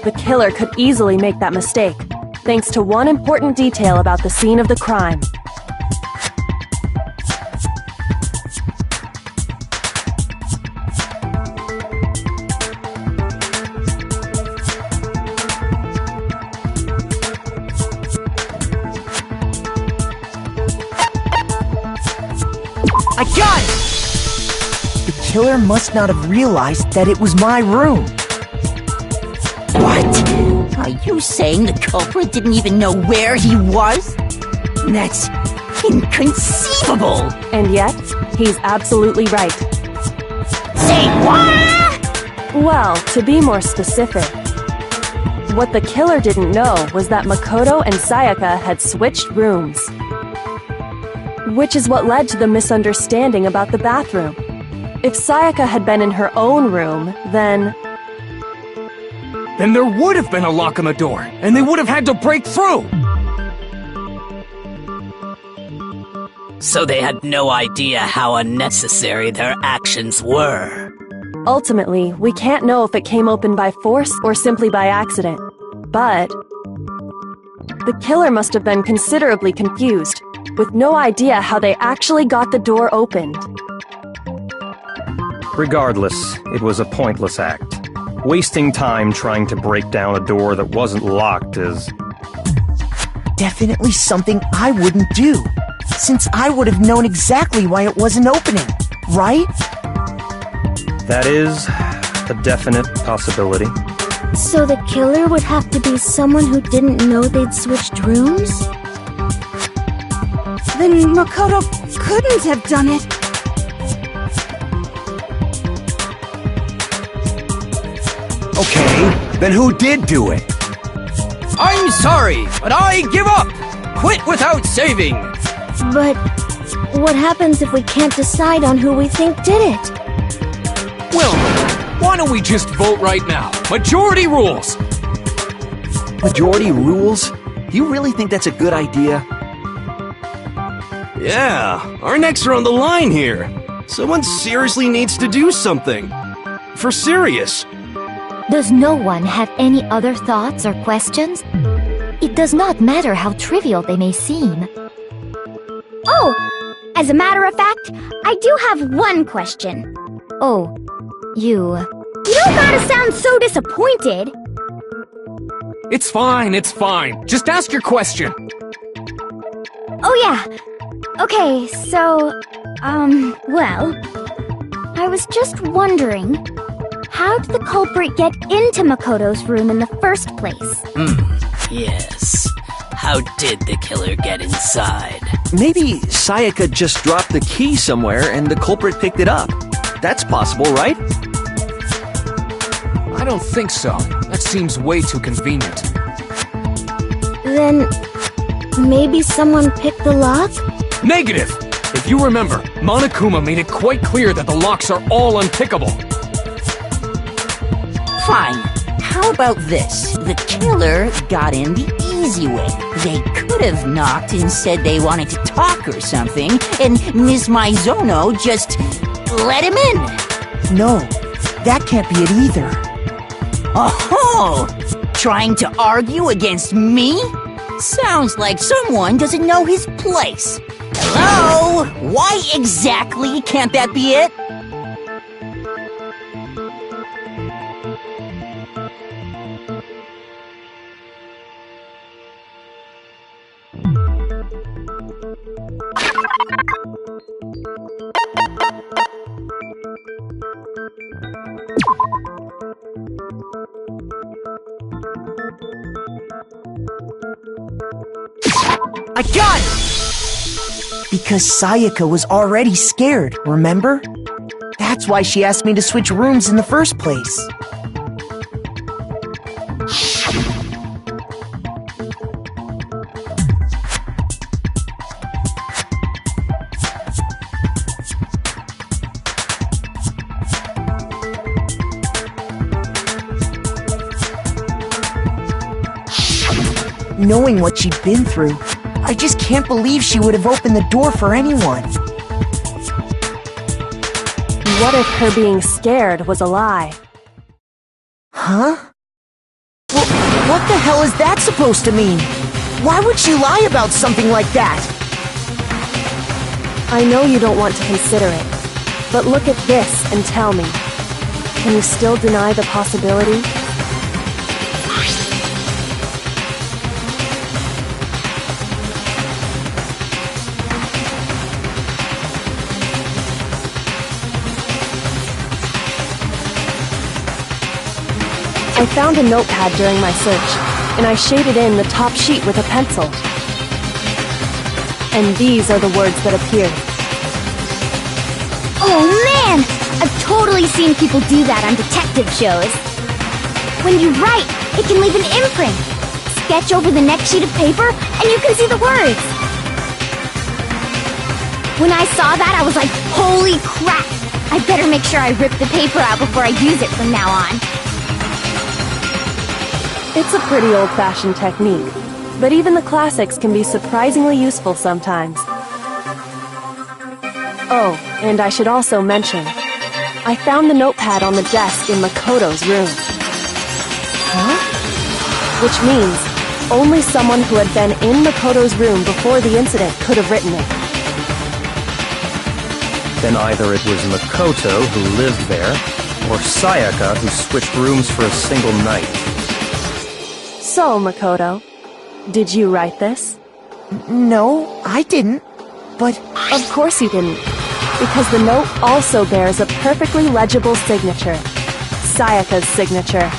The killer could easily make that mistake, thanks to one important detail about the scene of the crime. I got it! The killer must not have realized that it was my room. What? Are you saying the culprit didn't even know where he was? That's inconceivable! And yet, he's absolutely right. Say what? Well, to be more specific, what the killer didn't know was that Makoto and Sayaka had switched rooms. Which is what led to the misunderstanding about the bathroom. If Sayaka had been in her own room, then there would have been a lock on the door, and they would have had to break through! So they had no idea how unnecessary their actions were. Ultimately, we can't know if it came open by force or simply by accident. But the killer must have been considerably confused, with no idea how they actually got the door opened. Regardless, it was a pointless act. Wasting time trying to break down a door that wasn't locked is Definitely something I wouldn't do, since I would have known exactly why it wasn't opening, right? That is a definite possibility. So the killer would have to be someone who didn't know they'd switched rooms? Then Makoto couldn't have done it. Okay, then who did do it? I'm sorry, but I give up! Quit without saving! But what happens if we can't decide on who we think did it? Well, why don't we just vote right now? Majority rules! Majority rules? Do you really think that's a good idea? Yeah, our necks are on the line here. Someone seriously needs to do something. For serious. Does no one have any other thoughts or questions? It does not matter how trivial they may seem. Oh! As a matter of fact, I do have one question. Oh, you... You don't gotta sound so disappointed! It's fine, it's fine. Just ask your question. Oh yeah. Okay, so... well... I was just wondering... How did the culprit get into Makoto's room in the first place? Yes. How did the killer get inside? Maybe Sayaka just dropped the key somewhere and the culprit picked it up. That's possible, right? I don't think so. That seems way too convenient. Then... maybe someone picked the lock? Negative! If you remember, Monokuma made it quite clear that the locks are all unpickable. Fine. How about this? The killer got in the easy way. They could have knocked and said they wanted to talk or something, and Ms. Maizono just let him in. No, that can't be it either. Oh, trying to argue against me? Sounds like someone doesn't know his place. Hello? Why exactly can't that be it? I got it! Because Sayaka was already scared, remember? That's why she asked me to switch rooms in the first place. Knowing what she'd been through, I just can't believe she would have opened the door for anyone. What if her being scared was a lie? Huh? What the hell is that supposed to mean? Why would she lie about something like that? I know you don't want to consider it, but look at this and tell me. Can you still deny the possibility? I found a notepad during my search, and I shaded in the top sheet with a pencil. And these are the words that appeared. Oh man! I've totally seen people do that on detective shows. When you write, it can leave an imprint. Sketch over the next sheet of paper, and you can see the words. When I saw that, I was like, holy crap! I better make sure I rip the paper out before I use it from now on. It's a pretty old-fashioned technique, but even the classics can be surprisingly useful sometimes. Oh, and I should also mention, I found the notepad on the desk in Makoto's room. Huh? Which means only someone who had been in Makoto's room before the incident could have written it. Then either it was Makoto who lived there, or Sayaka who switched rooms for a single night. So, Makoto, did you write this? No, I didn't. But of course you didn't, because the note also bears a perfectly legible signature. Sayaka's signature.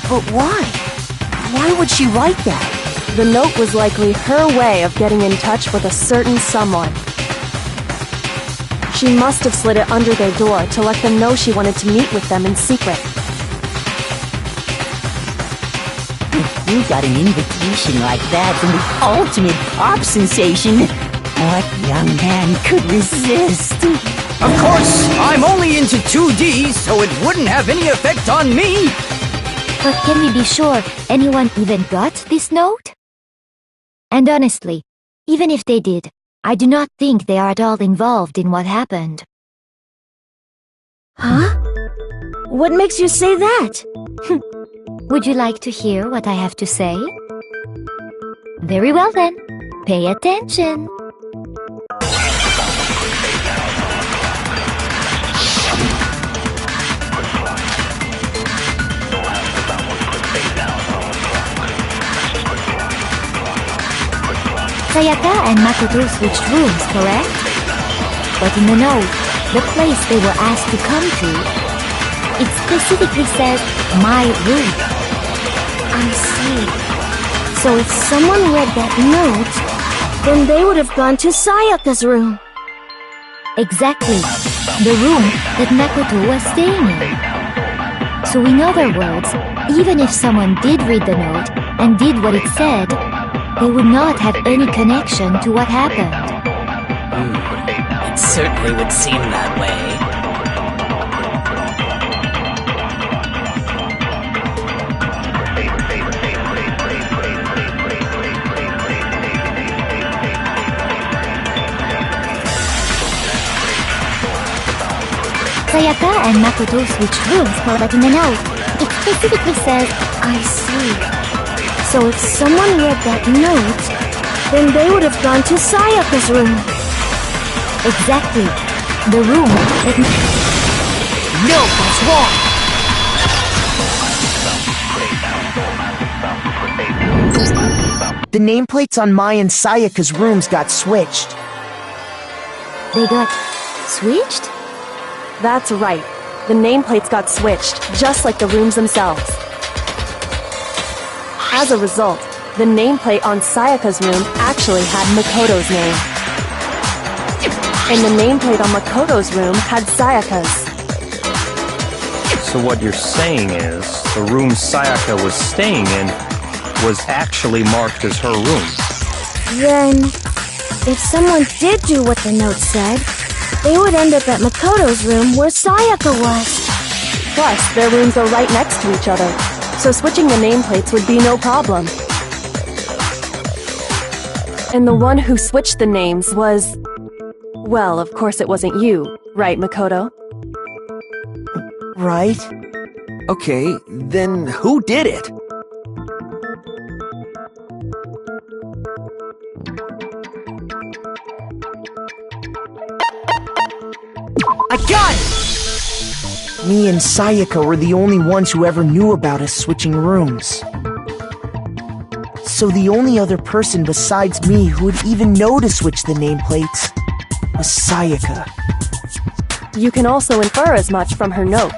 But why? Why would she write that? The note was likely her way of getting in touch with a certain someone. She must have slid it under their door to let them know she wanted to meet with them in secret. If you got an invitation like that from the ultimate pop sensation, what young man could resist? Of course, I'm only into 2D, so it wouldn't have any effect on me! But can we be sure anyone even got this note? And honestly, even if they did, I do not think they are at all involved in what happened. Huh? What makes you say that? Would you like to hear what I have to say? Very well then, pay attention. Sayaka and Makoto switched rooms, correct? But in the note, the place they were asked to come to, it specifically says, my room. I see. So if someone read that note, then they would have gone to Sayaka's room. Exactly. The room that Makoto was staying in. So in other words, even if someone did read the note and did what it said, they would not have any connection to what happened. It certainly would seem that way. Sayaka and Makoto switch rooms for letting me know. It specifically says, I see. So if someone read that note, then they would have gone to Sayaka's room. exactly. The room that... No, that's wrong! The nameplates on Mai and Sayaka's rooms got switched. They got switched? That's right. The nameplates got switched, just like the rooms themselves. As a result, the nameplate on Sayaka's room actually had Makoto's name. And the nameplate on Makoto's room had Sayaka's. So what you're saying is, the room Sayaka was staying in was actually marked as her room. Then, if someone did do what the note said, they would end up at Makoto's room where Sayaka was. Plus, their rooms are right next to each other, so switching the nameplates would be no problem. And the one who switched the names was... Well, of course it wasn't you, right, Makoto? Right. Okay, then who did it? I got it! Me and Sayaka were the only ones who ever knew about us switching rooms. So the only other person besides me who would even know to switch the nameplates was Sayaka. You can also infer as much from her note.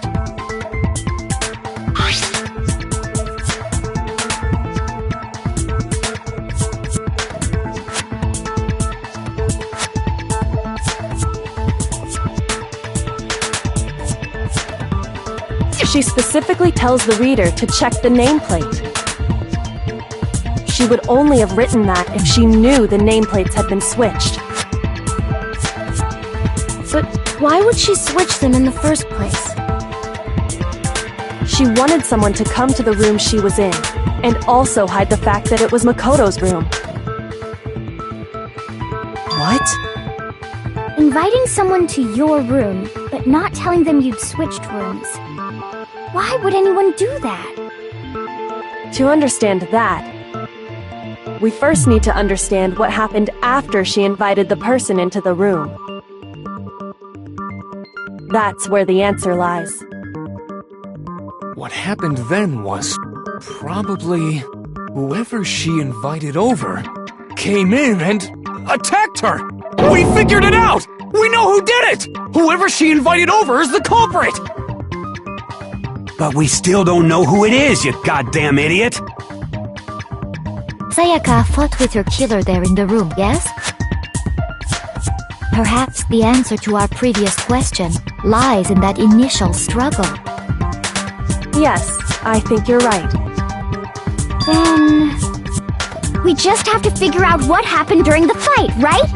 She specifically tells the reader to check the nameplate. She would only have written that if she knew the nameplates had been switched. But why would she switch them in the first place? She wanted someone to come to the room she was in, and also hide the fact that it was Makoto's room. What? Inviting someone to your room, but not telling them you'd switched rooms. Why would anyone do that? To understand that, we first need to understand what happened after she invited the person into the room. That's where the answer lies. What happened then was probably whoever she invited over came in and attacked her! We figured it out! We know who did it! Whoever she invited over is the culprit! But we still don't know who it is, you goddamn idiot! Sayaka fought with her killer there in the room, yes? Perhaps the answer to our previous question lies in that initial struggle. Yes, I think you're right. Then... we just have to figure out what happened during the fight, right?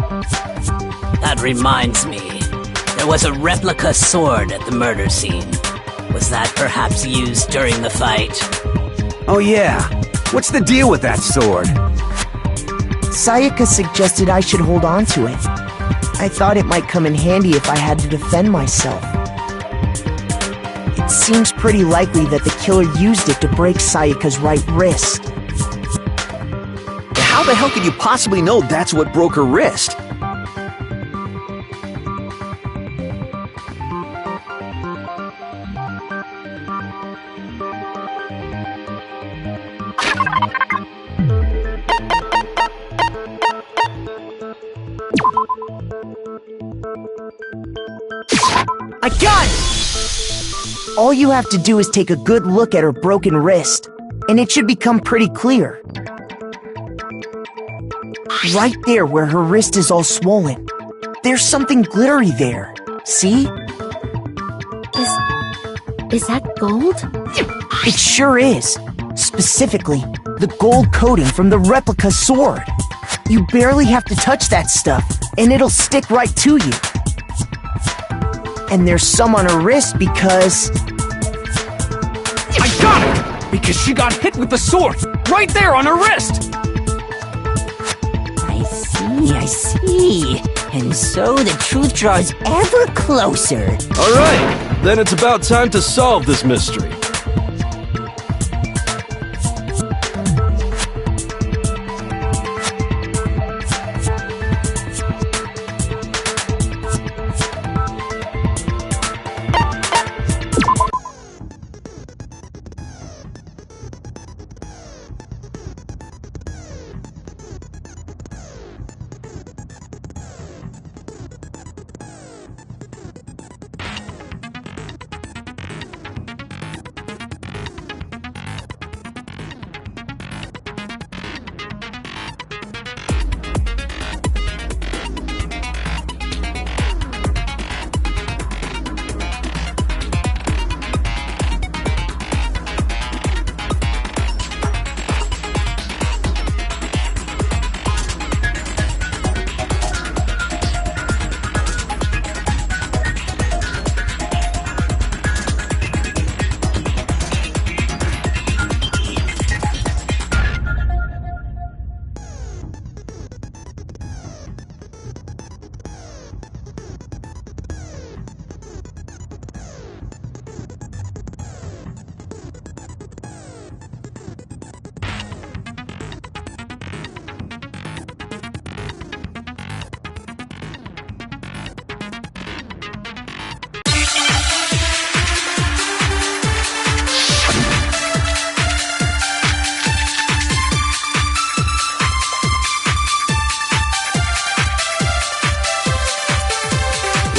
That reminds me. There was a replica sword at the murder scene. Was that perhaps used during the fight? Oh yeah. What's the deal with that sword? Sayaka suggested I should hold on to it. I thought it might come in handy if I had to defend myself. It seems pretty likely that the killer used it to break Sayaka's right wrist. How the hell could you possibly know that's what broke her wrist? I got it! All you have to do is take a good look at her broken wrist, and it should become pretty clear. Right there where her wrist is all swollen, there's something glittery there. See? Is that gold? It sure is. Specifically, the gold coating from the replica sword. You barely have to touch that stuff, and it'll stick right to you. And there's some on her wrist because... I got it! Because she got hit with the sword, right there on her wrist! I see. And so the truth draws ever closer. Alright, then it's about time to solve this mystery.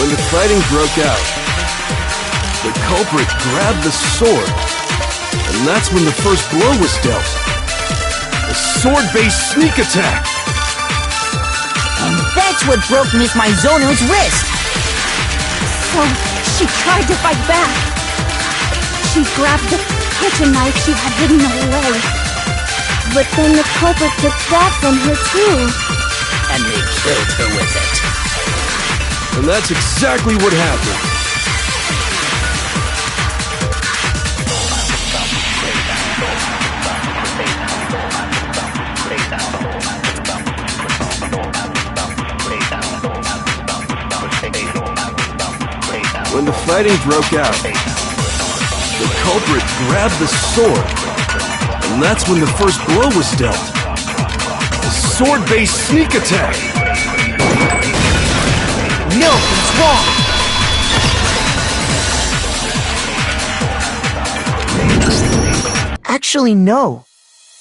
When the fighting broke out, the culprit grabbed the sword, and that's when the first blow was dealt. A sword-based sneak attack! And that's what broke Miss Mizono's wrist! So, she tried to fight back. She grabbed the kitchen knife she had hidden away. But then the culprit took that from her too. And they killed her with it. And that's exactly what happened. When the fighting broke out, the culprit grabbed the sword, and that's when the first blow was dealt. A sword-based sneak attack! Milton's wrong! Actually, no.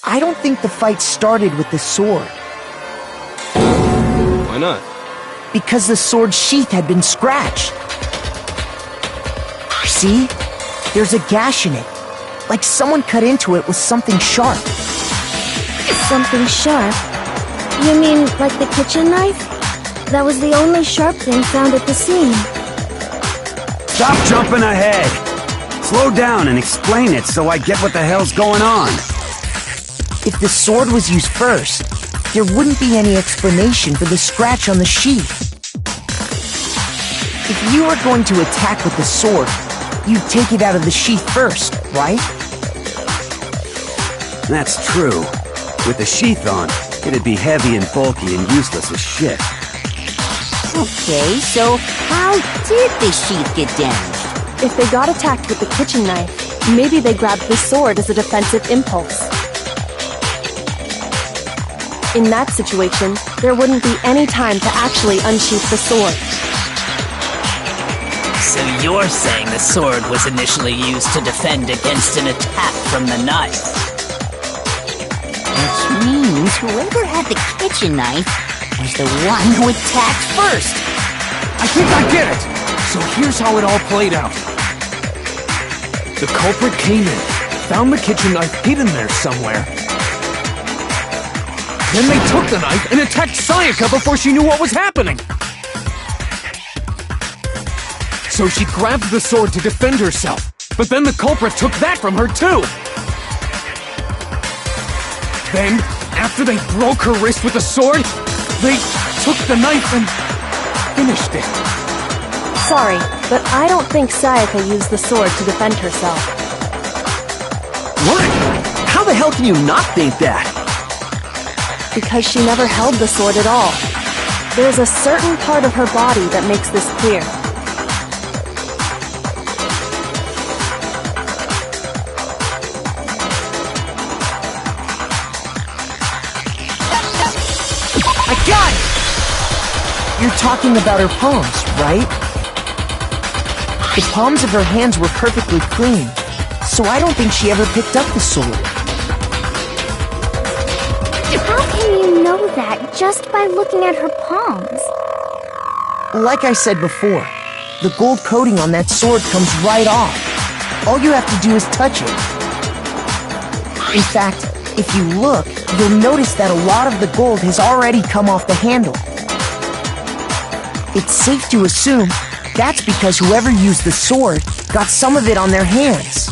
I don't think the fight started with the sword. Why not? Because the sword's sheath had been scratched. See? There's a gash in it. Like someone cut into it with something sharp. Something sharp? You mean like the kitchen knife? That was the only sharp thing found at the scene. Stop jumping ahead! Slow down and explain it so I get what the hell's going on. If the sword was used first, there wouldn't be any explanation for the scratch on the sheath. If you were going to attack with the sword, you'd take it out of the sheath first, right? That's true. With the sheath on, it'd be heavy and bulky and useless as shit. Okay, so how did the sheath get damaged? If they got attacked with the kitchen knife, maybe they grabbed the sword as a defensive impulse. In that situation, there wouldn't be any time to actually unsheath the sword. So you're saying the sword was initially used to defend against an attack from the knife? Which means whoever had the kitchen knife was the one who attacked first. I think I get it! So here's how it all played out. The culprit came in, found the kitchen knife hidden there somewhere. Then they took the knife and attacked Sayaka before she knew what was happening. So she grabbed the sword to defend herself, but then the culprit took that from her too. Then, after they broke her wrist with the sword, they took the knife and finished it. sorry, but I don't think Sayaka used the sword to defend herself. What? How the hell can you not think that? Because she never held the sword at all. There's a certain part of her body that makes this clear. I got it! You're talking about her palms, right? The palms of her hands were perfectly clean, so I don't think she ever picked up the sword. How can you know that just by looking at her palms? Like I said before, the gold coating on that sword comes right off. All you have to do is touch it. In fact, if you look, you'll notice that a lot of the gold has already come off the handle. It's safe to assume that's because whoever used the sword got some of it on their hands.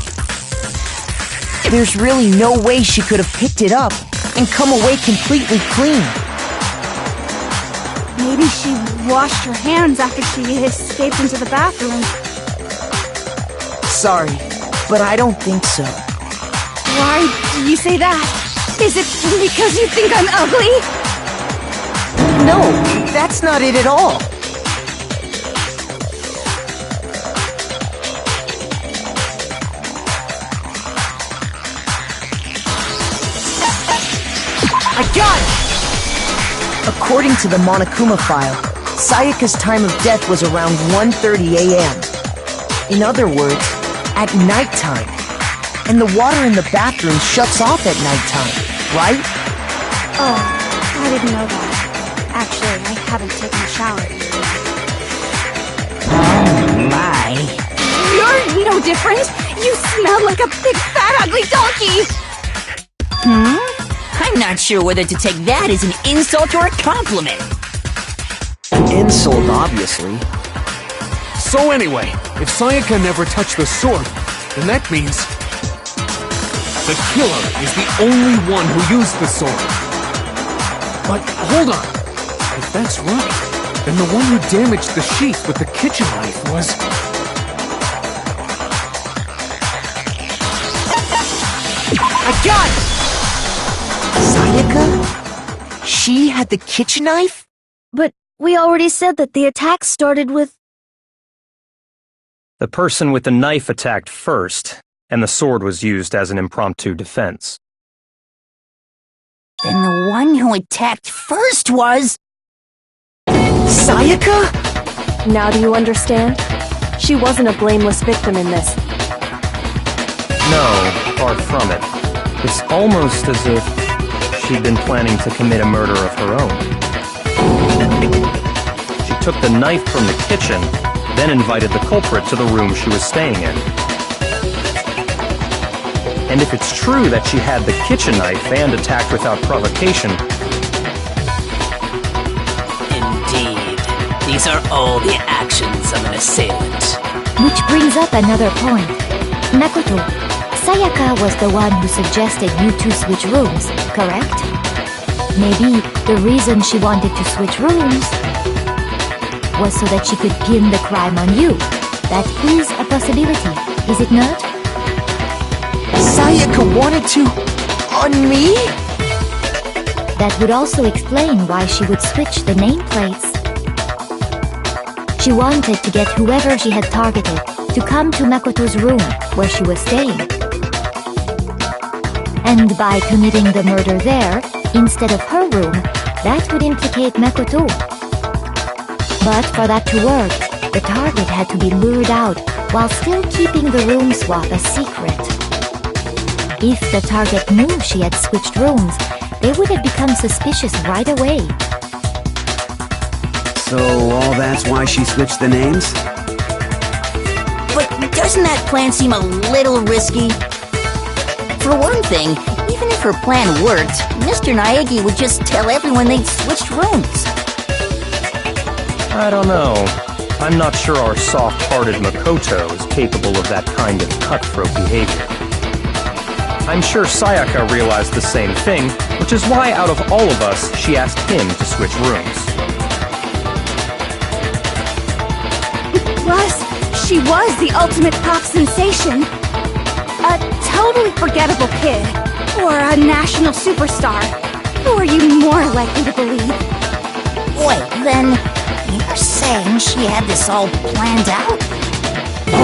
There's really no way she could have picked it up and come away completely clean. Maybe she washed her hands after she escaped into the bathroom. Sorry, but I don't think so. Why do you say that? Is it because you think I'm ugly? No, that's not it at all. I got it! According to the Monokuma file, Sayaka's time of death was around 1:30 a.m. In other words, at nighttime. And the water in the bathroom shuts off at nighttime, right? Oh, I didn't know that. Actually, I haven't taken a shower. Oh my. You're no different! You smell like a big fat ugly donkey! I'm not sure whether to take that as an insult or a compliment. An insult, obviously. So anyway, if Sayaka never touched the sword, then that means the killer is the only one who used the sword. But hold on. If that's right, then the one who damaged the sheath with the kitchen knife was... I got it! Sayaka? She had the kitchen knife? But we already said that the attack started with... The person with the knife attacked first, and the sword was used as an impromptu defense. Then the one who attacked first was... Sayaka? Now do you understand? She wasn't a blameless victim in this. No, far from it. It's almost as if she'd been planning to commit a murder of her own. She took the knife from the kitchen, then invited the culprit to the room she was staying in. And if it's true that she had the kitchen knife and attacked without provocation... Indeed. These are all the actions of an assailant. Which brings up another point. Makoto, Sayaka was the one who suggested you two switch rooms, correct? Maybe the reason she wanted to switch rooms was so that she could pin the crime on you. That is a possibility, is it not? Sayaka wanted to... on me? That would also explain why she would switch the nameplates. She wanted to get whoever she had targeted to come to Makoto's room where she was staying. And by committing the murder there, instead of her room, that would implicate Makoto. But for that to work, the target had to be lured out while still keeping the room swap a secret. If the target knew she had switched rooms, they would have become suspicious right away. So all that's why she switched the names? But doesn't that plan seem a little risky? For one thing, even if her plan worked, Mr. Naegi would just tell everyone they'd switched rooms. I don't know. I'm not sure our soft-hearted Makoto is capable of that kind of cutthroat behavior. I'm sure Sayaka realized the same thing, which is why out of all of us, she asked him to switch rooms. She was the ultimate pop sensation. A totally forgettable kid. Or a national superstar. Who are you more likely to believe? Wait, then you're saying she had this all planned out?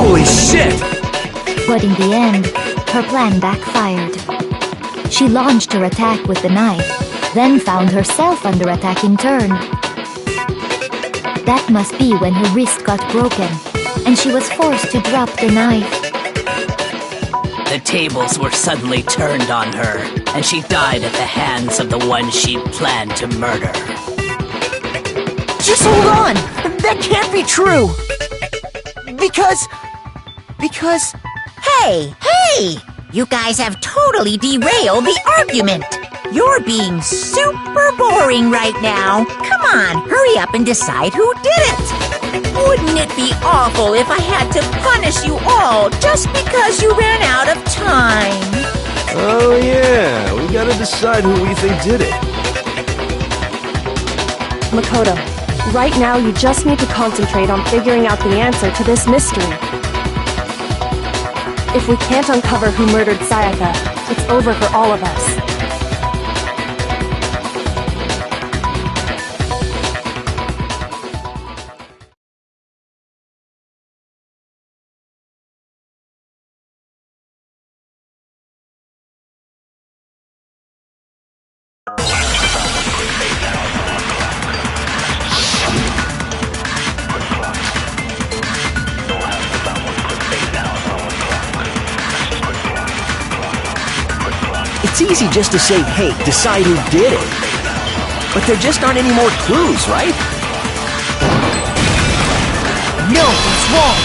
Holy shit! But in the end, her plan backfired. She launched her attack with the knife, then found herself under attack in turn. That must be when her wrist got broken, and she was forced to drop the knife. The tables were suddenly turned on her, and she died at the hands of the one she'd planned to murder. Just hold on! That can't be true! Because... Hey! You guys have totally derailed the argument! You're being super boring right now. Come on, hurry up and decide who did it! Wouldn't it be awful if I had to punish you all just because you ran out of time? Oh yeah, we gotta decide who we think did it. Makoto, right now you just need to concentrate on figuring out the answer to this mystery. If we can't uncover who murdered Sayaka, it's over for all of us. It's easy just to say, hey, decide who did it. But there just aren't any more clues, right? No, what's wrong?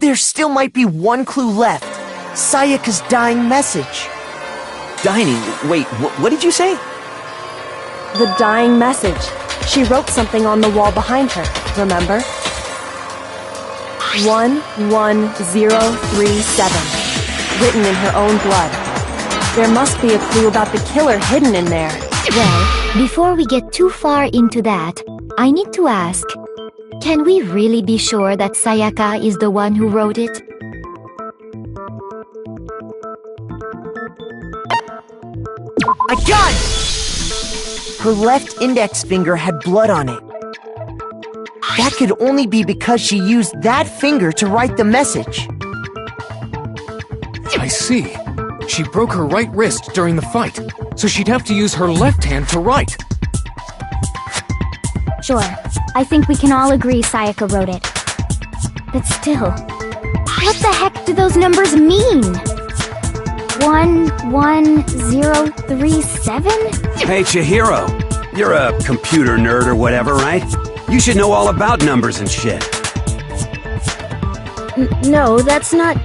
There still might be one clue left. Sayaka's dying message. Dining? Wait, what did you say? The dying message. She wrote something on the wall behind her, remember? 11037, written in her own blood. There must be a clue about the killer hidden in there. Well, before we get too far into that, I need to ask, can we really be sure that Sayaka is the one who wrote it? I got it! Her left index finger had blood on it. That could only be because she used that finger to write the message. I see. She broke her right wrist during the fight, so she'd have to use her left hand to write. Sure, I think we can all agree Sayaka wrote it. But still, what the heck do those numbers mean? 11037? Hey, Chihiro. You're a computer nerd or whatever, right? You should know all about numbers and shit. No, that's not...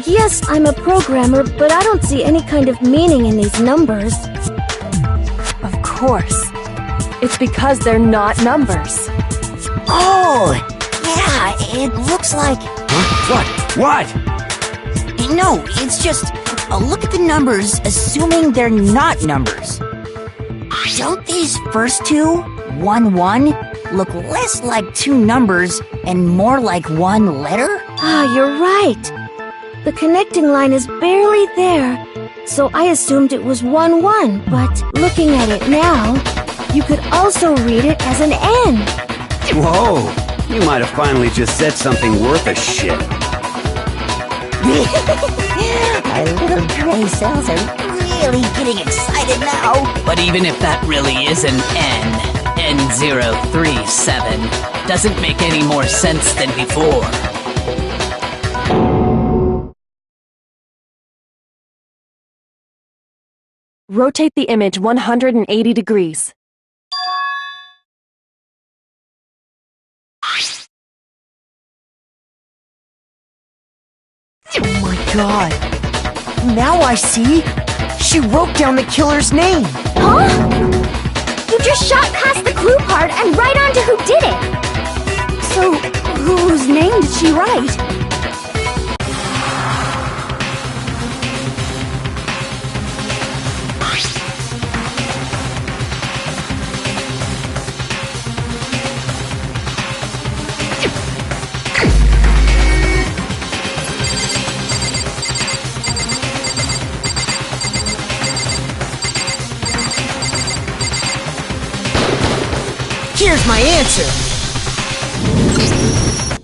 Yes, I'm a programmer, but I don't see any kind of meaning in these numbers. Of course. It's because they're not numbers. Oh! Yeah, it looks like... Huh? What? No, it's just... look at the numbers, assuming they're not numbers. Don't these first two, 1-1, look less like two numbers and more like one letter? Ah, you're right. The connecting line is barely there, so I assumed it was 1-1, but looking at it now, you could also read it as an N. Whoa, you might have finally just said something worth a shit. Our little gray cells are really getting excited now. But even if that really is an N037, doesn't make any more sense than before. Rotate the image 180 degrees. Oh my god. Now I see. She wrote down the killer's name. Huh? You just shot past the clue part and right on to who did it. So, whose name did she write? Here's my answer.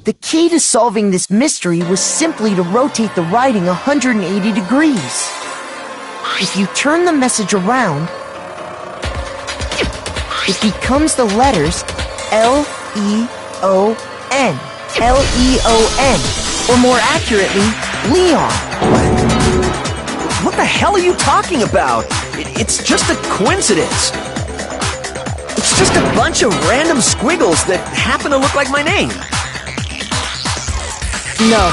The key to solving this mystery was simply to rotate the writing 180 degrees. If you turn the message around, it becomes the letters L-E-O-N. L-E-O-N. Or more accurately, Leon. What the hell are you talking about? It's just a coincidence. It's just a bunch of random squiggles that happen to look like my name. No,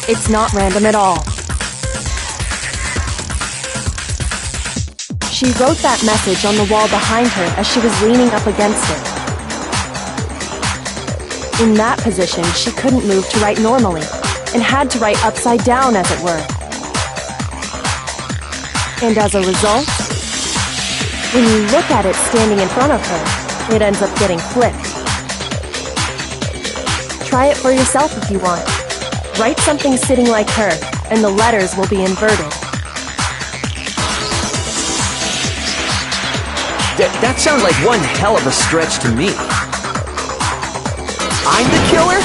it's not random at all. She wrote that message on the wall behind her as she was leaning up against it. In that position, she couldn't move to write normally, and had to write upside down, as it were. And as a result, when you look at it standing in front of her, it ends up getting flipped. Try it for yourself if you want. Write something sitting like her, and the letters will be inverted. That sounds like one hell of a stretch to me. I'm the killer?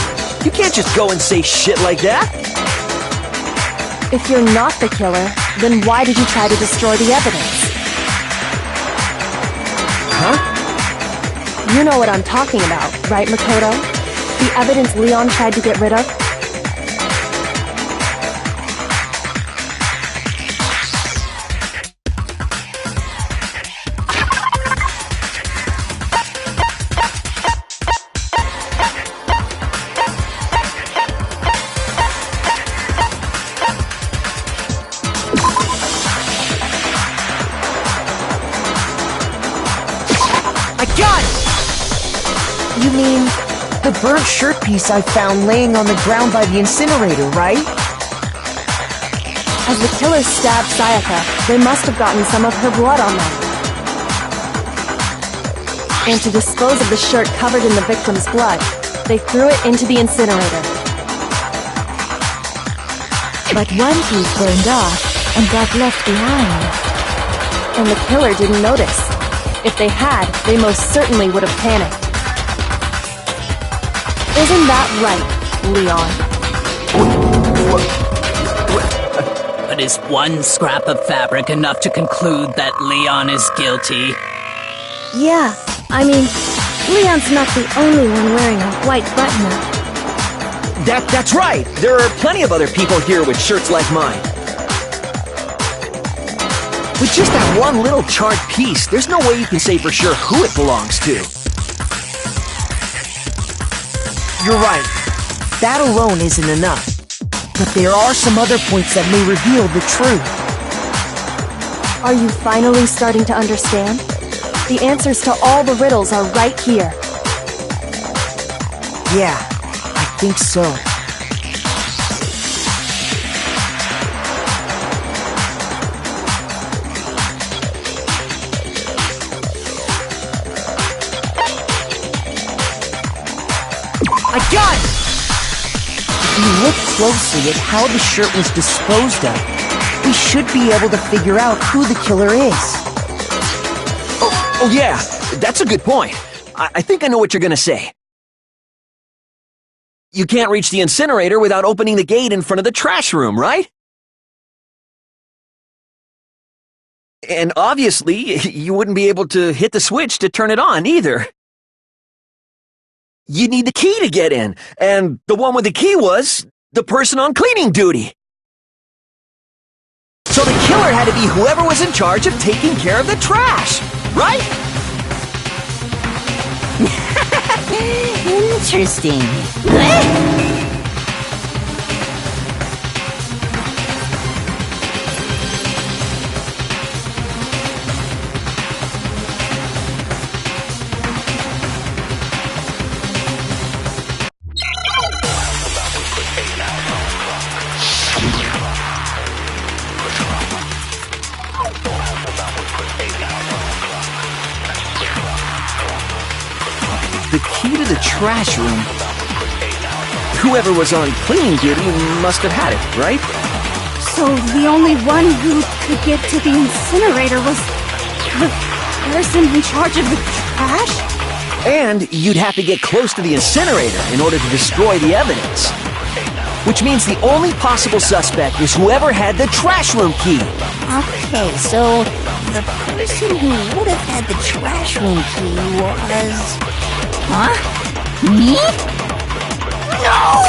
You can't just go and say shit like that. If you're not the killer, then why did you try to destroy the evidence? Huh? You know what I'm talking about, right, Makoto? The evidence Leon tried to get rid of? You mean the burnt shirt piece I found laying on the ground by the incinerator, right? As the killer stabbed Sayaka, they must have gotten some of her blood on them. And to dispose of the shirt covered in the victim's blood, they threw it into the incinerator. But one piece burned off and got left behind. And the killer didn't notice. If they had, they most certainly would have panicked. Isn't that right, Leon? But is one scrap of fabric enough to conclude that Leon is guilty? Yeah, I mean, Leon's not the only one wearing a white button-up. That's right! There are plenty of other people here with shirts like mine. With just that one little charred piece, there's no way you can say for sure who it belongs to. You're right. That alone isn't enough. But there are some other points that may reveal the truth. Are you finally starting to understand? The answers to all the riddles are right here. Yeah, I think so. I got it! If you look closely at how the shirt was disposed of, we should be able to figure out who the killer is. Oh yeah, that's a good point. I think I know what you're gonna say. You can't reach the incinerator without opening the gate in front of the trash room, right? And obviously, you wouldn't be able to hit the switch to turn it on either. You need the key to get in, and the one with the key was the person on cleaning duty. So the killer had to be whoever was in charge of taking care of the trash, right? Interesting. The key to the trash room. Whoever was on cleaning duty must have had it, right? So the only one who could get to the incinerator was the person in charge of the trash? And you'd have to get close to the incinerator in order to destroy the evidence. Which means the only possible suspect is whoever had the trash room key. Okay, so the person who would have had the trash room key was... Huh? Me? No!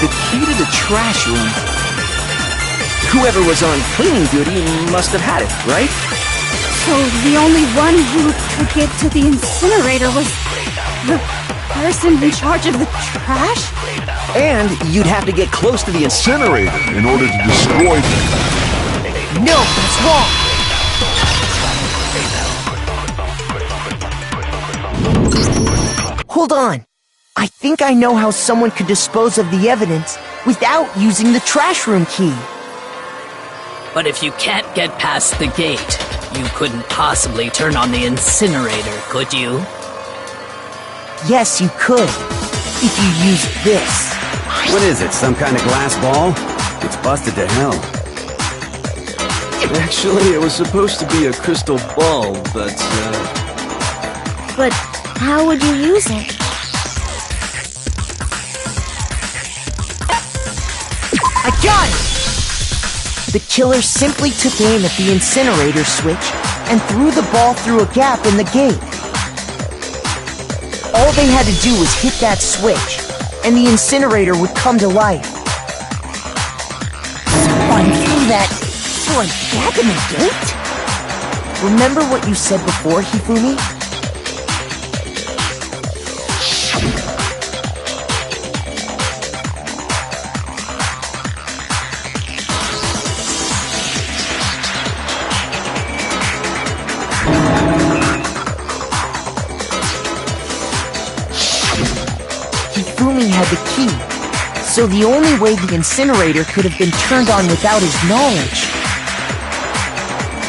The key to the trash room. Whoever was on cleaning duty must have had it, right? So the only one who could get to the incinerator was the person in charge of the trash? And you'd have to get close to the incinerator in order to destroy them. No, that's wrong! Hold on. I think I know how someone could dispose of the evidence without using the trash room key. But if you can't get past the gate, you couldn't possibly turn on the incinerator, could you? Yes, you could. If you used this. What is it, some kind of glass ball? It's busted to hell. Actually, it was supposed to be a crystal ball, but, But how would you use it? I got it! The killer simply took aim at the incinerator switch and threw the ball through a gap in the gate. All they had to do was hit that switch, and the incinerator would come to life. Someone threw that through a gap in the gate? Remember what you said before, Hifumi? Hifumi had the key, so the only way the incinerator could have been turned on without his knowledge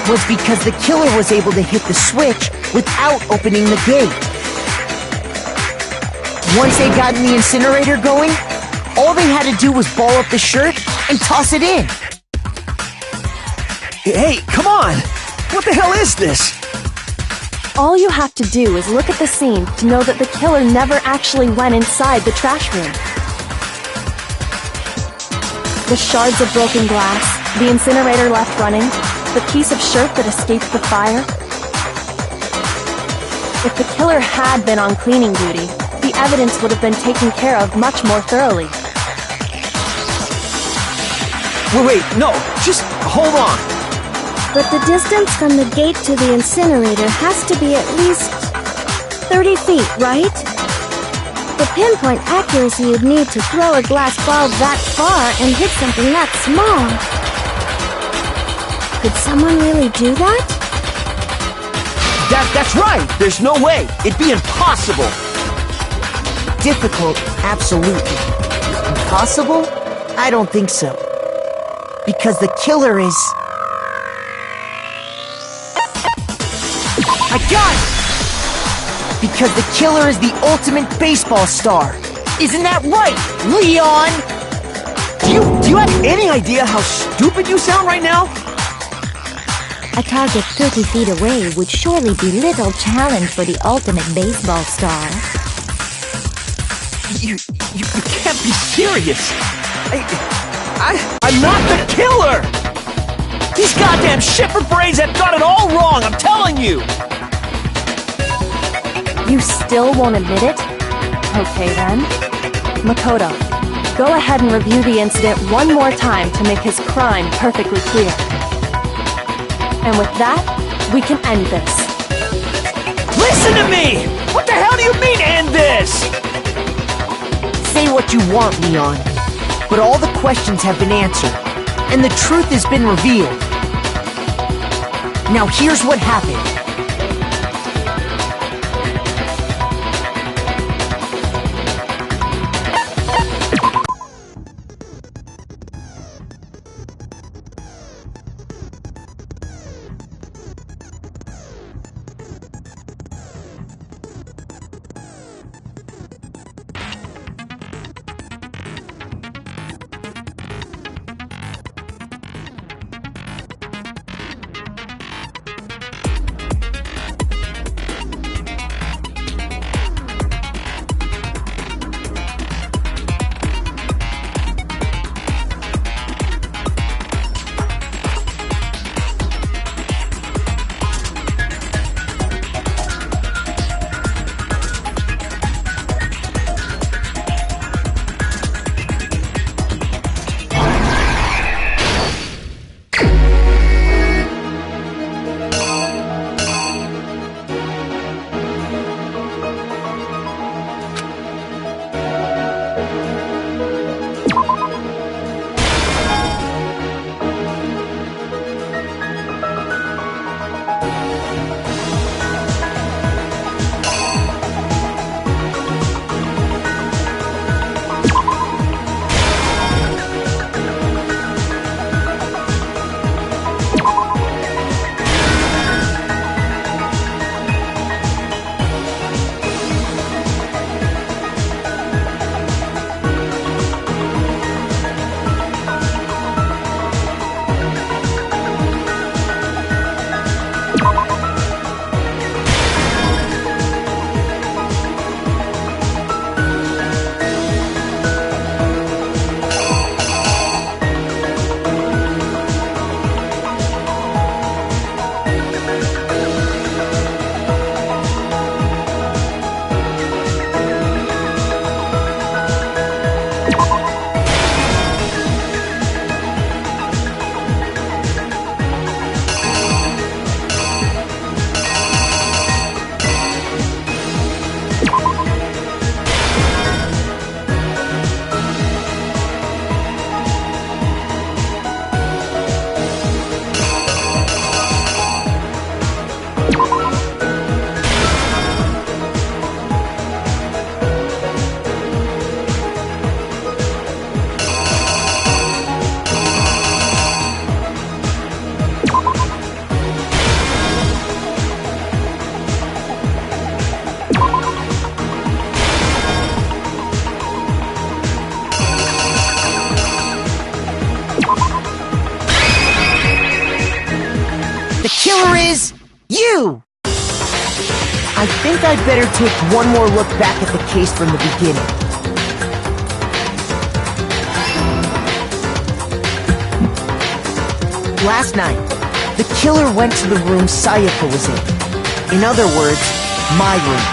was because the killer was able to hit the switch without opening the gate. Once they got the incinerator going, all they had to do was ball up the shirt and toss it in. Hey, come on! What the hell is this? All you have to do is look at the scene to know that the killer never actually went inside the trash room. The shards of broken glass, the incinerator left running, the piece of shirt that escaped the fire. If the killer had been on cleaning duty, the evidence would have been taken care of much more thoroughly. Wait, no, just hold on. But the distance from the gate to the incinerator has to be at least 30 feet, right? The pinpoint accuracy you'd need to throw a glass ball that far and hit something that small. Could someone really do that? That's right! There's no way! It'd be impossible! Difficult, absolutely. Impossible? I don't think so. Because the killer is... I got it! Because the killer is the ultimate baseball star. Isn't that right, Leon? Do you have any idea how stupid you sound right now? A target 30 feet away would surely be little challenge for the ultimate baseball star. You can't be serious. I'm not the killer! These goddamn shipper brains have got it all wrong, I'm telling you! You still won't admit it? Okay then. Makoto, go ahead and review the incident one more time to make his crime perfectly clear. And with that, we can end this. Listen to me! What the hell do you mean, end this? Say what you want, Leon. But all the questions have been answered, and the truth has been revealed. Now here's what happened. killer is you! I think I'd better take one more look back at the case from the beginning. Last night, the killer went to the room Sayaka was in. In other words, my room.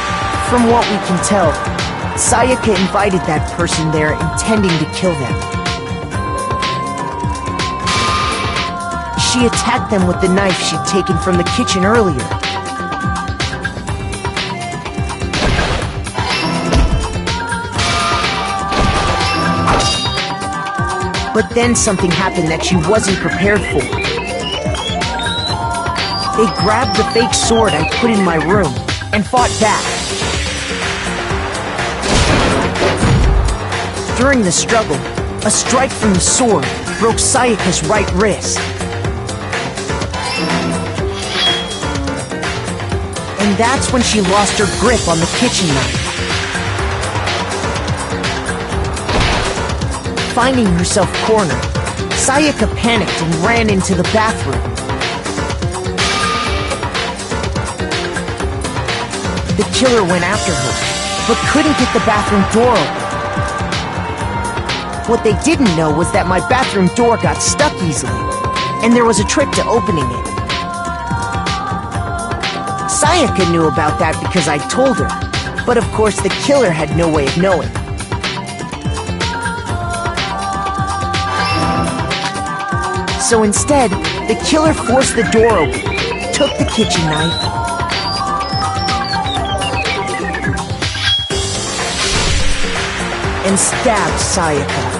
From what we can tell, Sayaka invited that person there intending to kill them. She attacked them with the knife she'd taken from the kitchen earlier. But then something happened that she wasn't prepared for. They grabbed the fake sword I put in my room and fought back. During the struggle, a strike from the sword broke Sayaka's right wrist. And that's when she lost her grip on the kitchen knife. Finding herself cornered, Sayaka panicked and ran into the bathroom. The killer went after her, but couldn't get the bathroom door open. What they didn't know was that my bathroom door got stuck easily, and there was a trick to opening it. Sayaka knew about that because I told her, but of course the killer had no way of knowing. So instead, the killer forced the door open, took the kitchen knife, and stabbed Sayaka.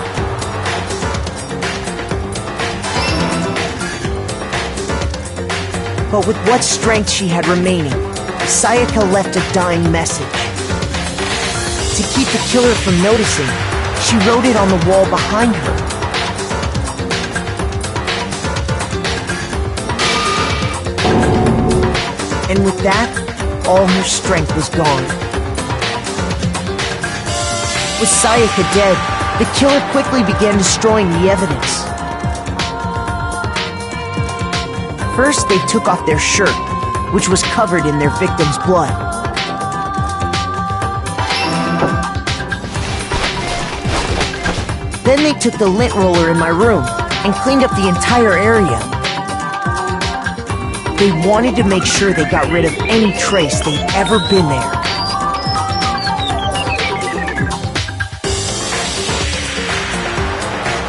But with what strength she had remaining, Sayaka left a dying message. To keep the killer from noticing, she wrote it on the wall behind her. And with that, all her strength was gone. With Sayaka dead, the killer quickly began destroying the evidence. First, they took off their shirt, which was covered in their victim's blood. Then they took the lint roller in my room and cleaned up the entire area. They wanted to make sure they got rid of any trace they'd ever been there.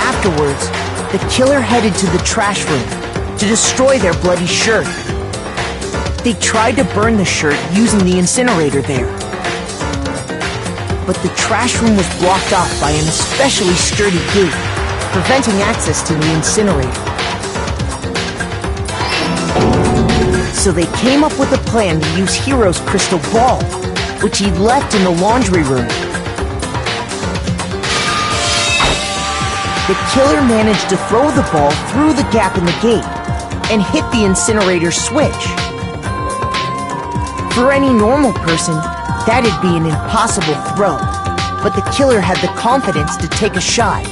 Afterwards, the killer headed to the trash room to destroy their bloody shirt. They tried to burn the shirt using the incinerator there. But the trash room was blocked off by an especially sturdy gate, preventing access to the incinerator. So they came up with a plan to use Hiro's crystal ball, which he'd left in the laundry room. The killer managed to throw the ball through the gap in the gate and hit the incinerator switch. For any normal person, that'd be an impossible throw, but the killer had the confidence to take a shot.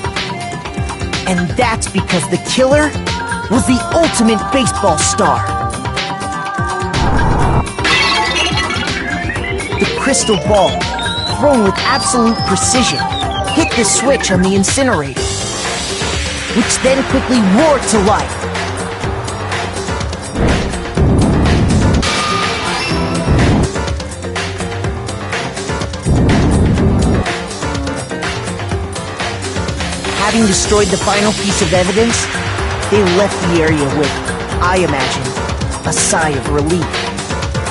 And that's because the killer was the ultimate baseball star. The crystal ball, thrown with absolute precision, hit the switch on the incinerator, which then quickly roared to life. Having destroyed the final piece of evidence, they left the area with, I imagine, a sigh of relief.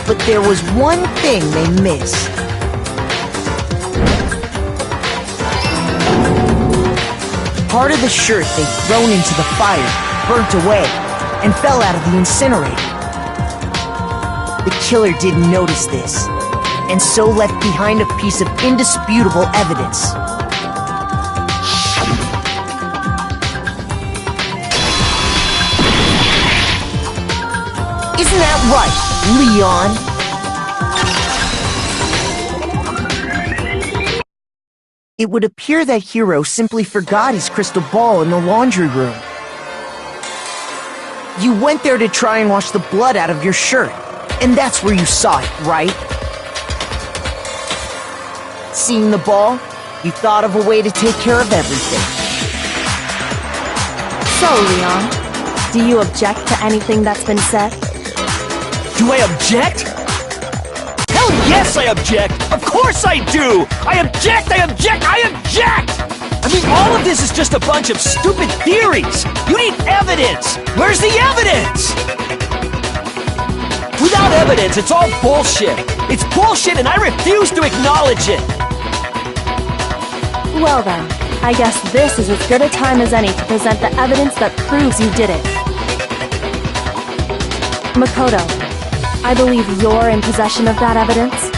But there was one thing they missed. Part of the shirt they'd thrown into the fire burnt away and fell out of the incinerator. The killer didn't notice this, and so left behind a piece of indisputable evidence. Isn't that right, Leon? It would appear that Hiro simply forgot his crystal ball in the laundry room. You went there to try and wash the blood out of your shirt. And that's where you saw it, right? Seeing the ball, you thought of a way to take care of everything. So, Leon, do you object to anything that's been said? Do I object? Hell yes, I object! Of course I do! I object! I object! I object! I mean, all of this is just a bunch of stupid theories! You need evidence! Where's the evidence? Without evidence, it's all bullshit! It's bullshit and I refuse to acknowledge it! Well then, I guess this is as good a time as any to present the evidence that proves you did it. Makoto, I believe you're in possession of that evidence.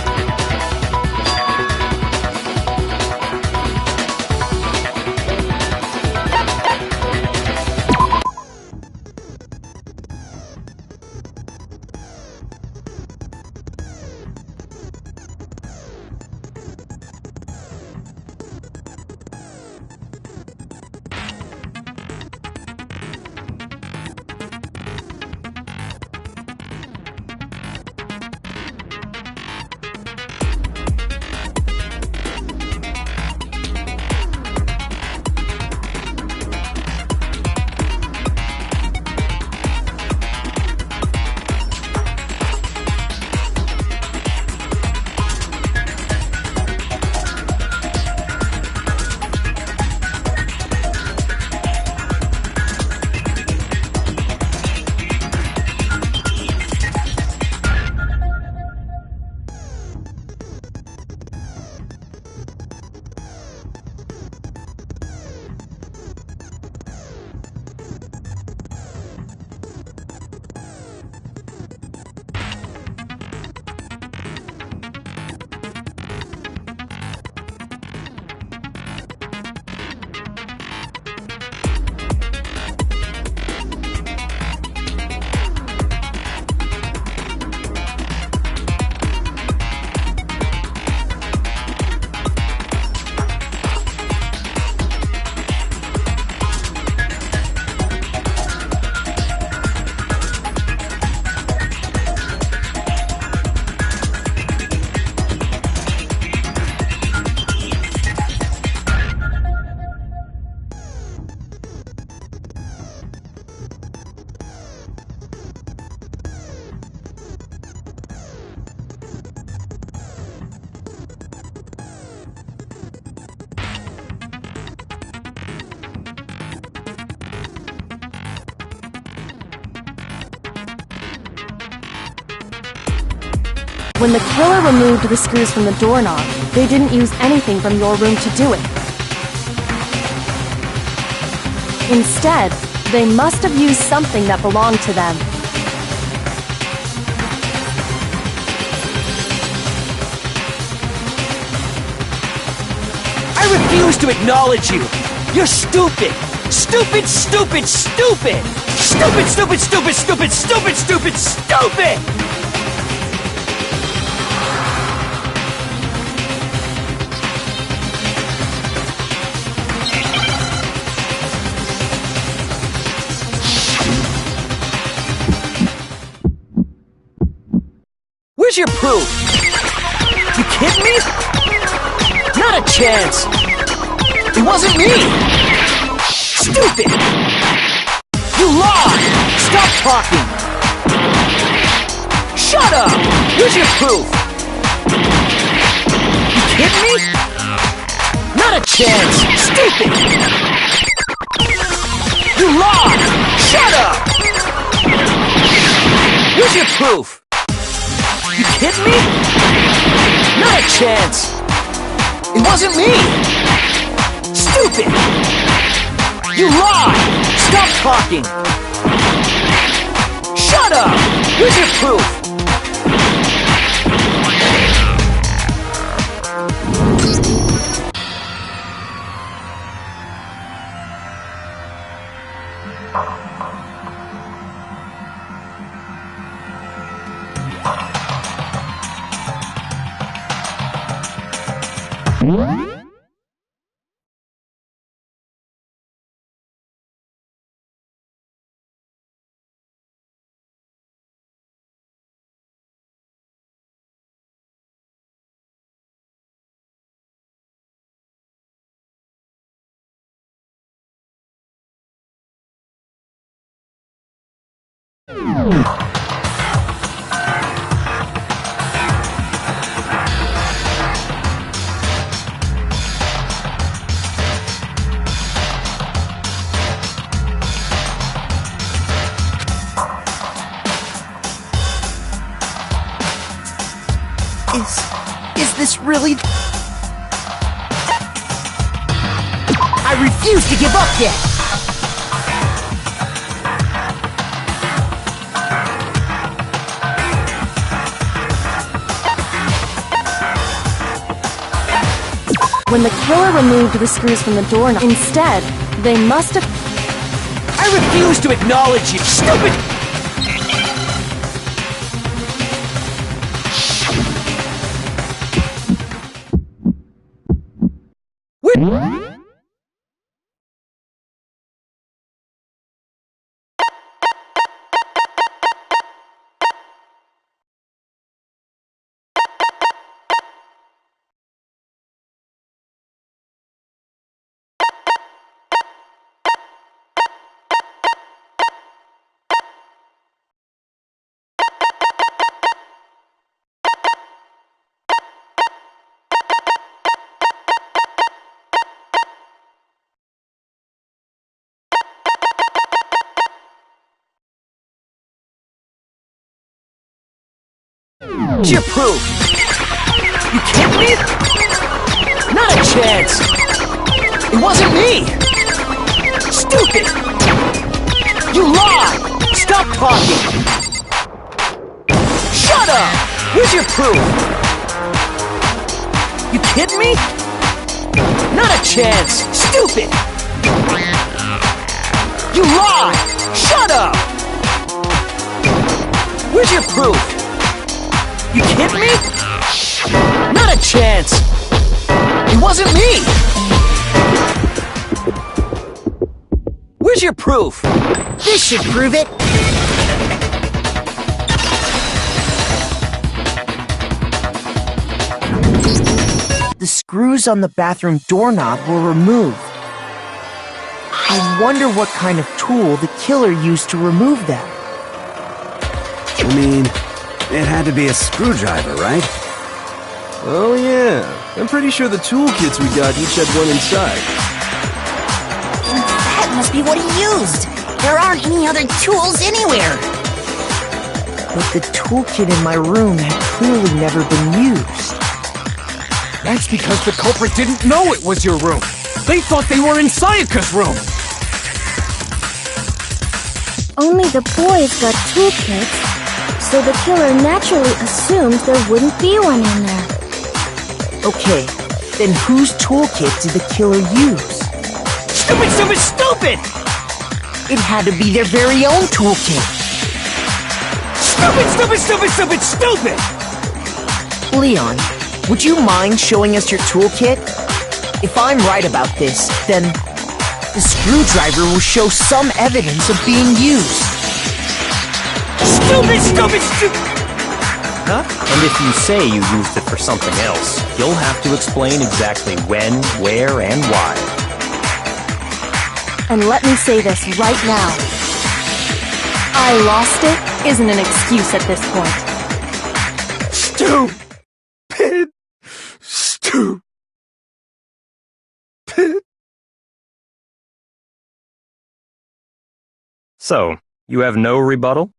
When the killer removed the screws from the doorknob, they didn't use anything from your room to do it. Instead, they must have used something that belonged to them. I refuse to acknowledge you! You're stupid! Stupid, stupid, stupid! Stupid, stupid, stupid, stupid, stupid, stupid, stupid! Where's your proof? You kidding me? Not a chance! It wasn't me! Stupid! You lied! Stop talking! Shut up! Here's your proof! You kidding me? Not a chance! Stupid! You lied! Shut up! Here's your proof! You kidding me? Not a chance! It wasn't me! Stupid! You lied! Stop talking! Shut up! Here's your proof! Is this really... I refuse to give up yet! When the killer removed the screws from the doorknob, instead, they must have... I refuse to acknowledge you, stupid... Where's your proof? You kidding me? Not a chance! It wasn't me! Stupid! You lied! Stop talking! Shut up! Where's your proof? You kidding me? Not a chance! Stupid! You lied! Shut up! Where's your proof? You kidding me? Not a chance! It wasn't me! Where's your proof? This should prove it! The screws on the bathroom doorknob were removed. I wonder what kind of tool the killer used to remove them. I mean, it had to be a screwdriver, right? Oh yeah, I'm pretty sure the toolkits we got each had one inside. That must be what he used. There aren't any other tools anywhere. But the toolkit in my room had clearly never been used. That's because the culprit didn't know it was your room. They thought they were in Sayaka's room. Only the boys got toolkits, so the killer naturally assumed there wouldn't be one in there. Okay, then whose toolkit did the killer use? Stupid, stupid, stupid! It had to be their very own toolkit. Stupid, stupid, stupid, stupid, stupid! Leon, would you mind showing us your toolkit? If I'm right about this, then the screwdriver will show some evidence of being used. Stupid, stupid, stupid! Huh? And if you say you used it for something else, you'll have to explain exactly when, where, and why. And let me say this right now. I lost it isn't an excuse at this point. Stupid! Stupid! So, you have no rebuttal?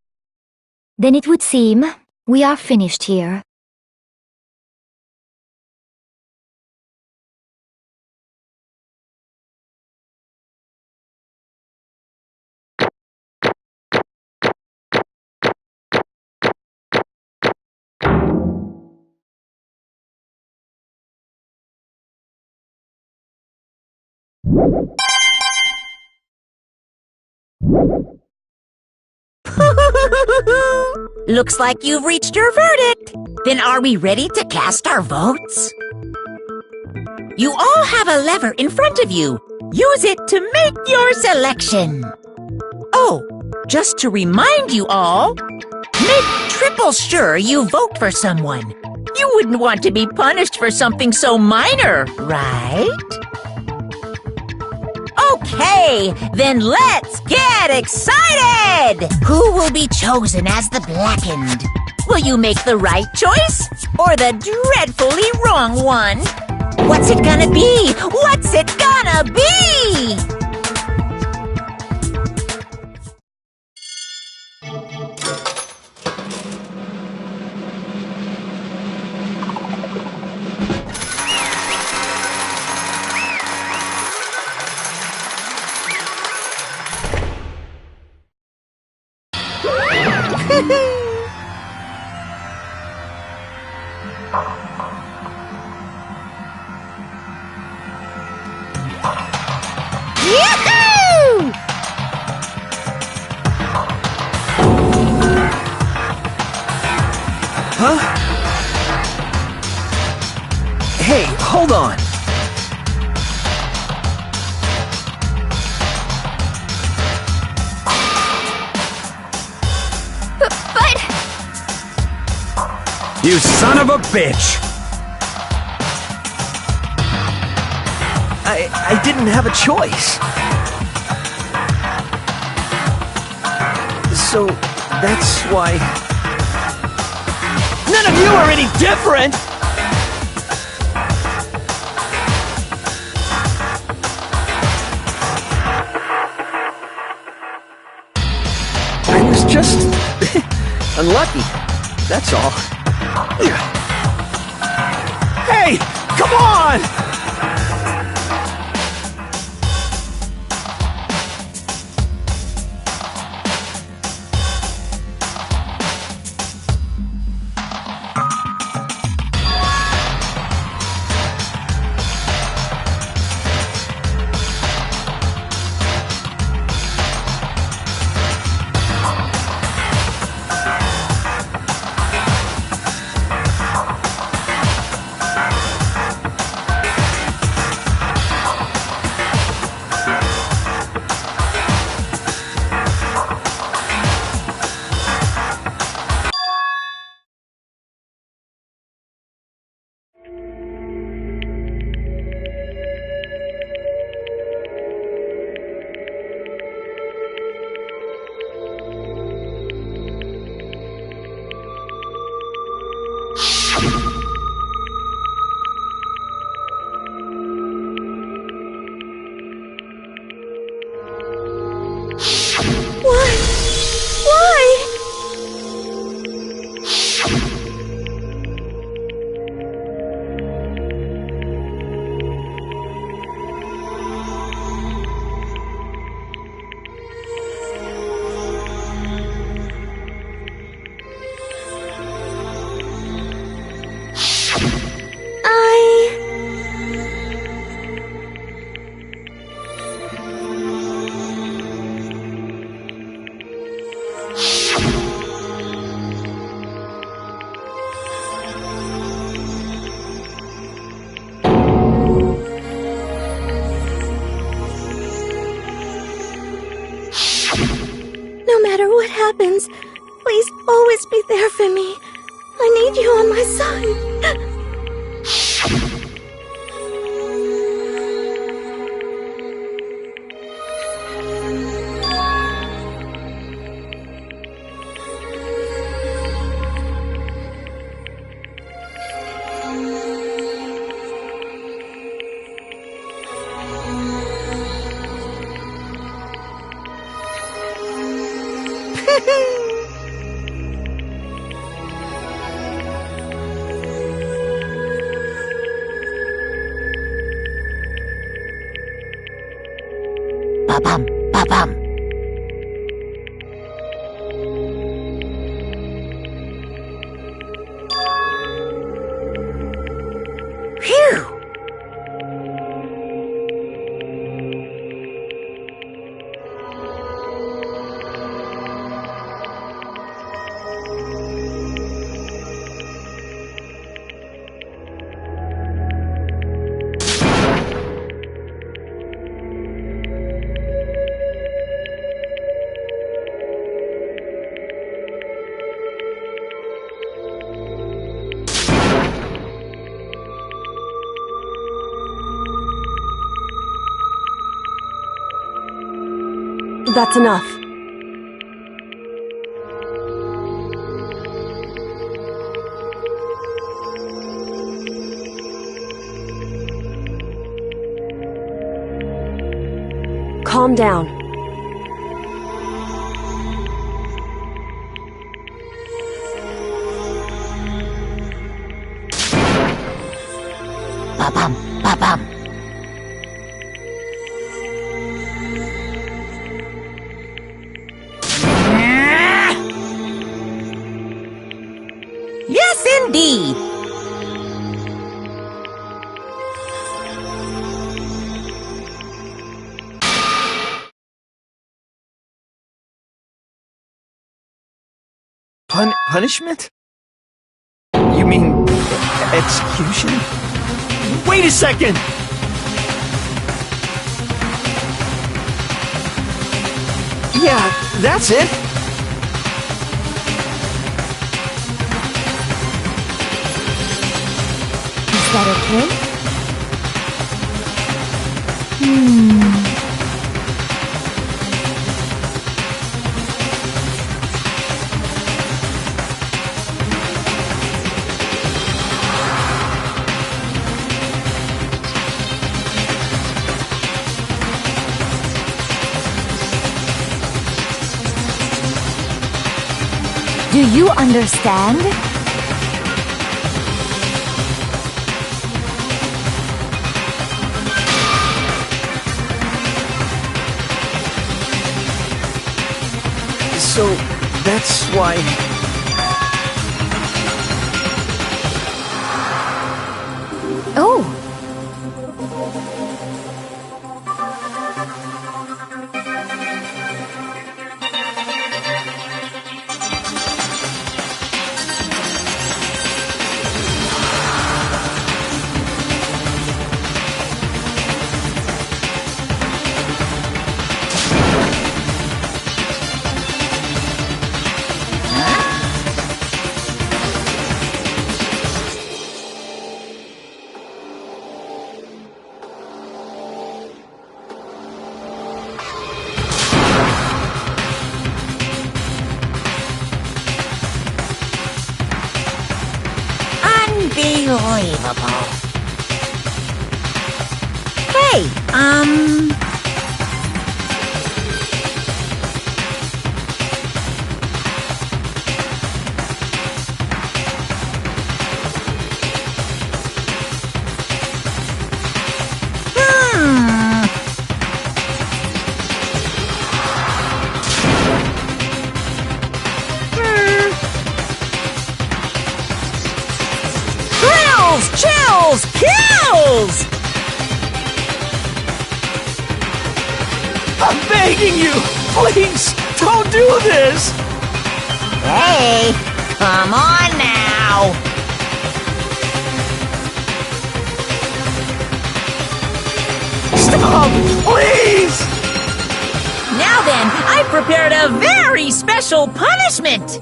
Then it would seem we are finished here. Looks like you've reached your verdict. Then are we ready to cast our votes? You all have a lever in front of you. Use it to make your selection. Oh, just to remind you all, make triple sure you vote for someone. You wouldn't want to be punished for something so minor, right? Okay, then let's get excited! Who will be chosen as the blackened? Will you make the right choice or the dreadfully wrong one? What's it gonna be? What's it gonna be? Yahoo! Huh? Hey, hold on. But... You son of a bitch! I didn't have a choice. So, that's why... None of you are any different! I was just... unlucky. That's all. Hey! Come on! No matter what happens, please always be there for me. I need you on my side. Ba-bum, ba-bum. Phew! That's enough. Calm down. Ba-bum, ba-bum. Yes, indeed. Punishment? You mean execution? Wait a second! Yeah, that's it. Is that okay? Do you understand? So, that's why... Oh! Unbelievable. Hey, Chills! Kills! I'm begging you! Please, don't do this! hey, come on now. Stop! Please! Now then, I prepared a very special punishment!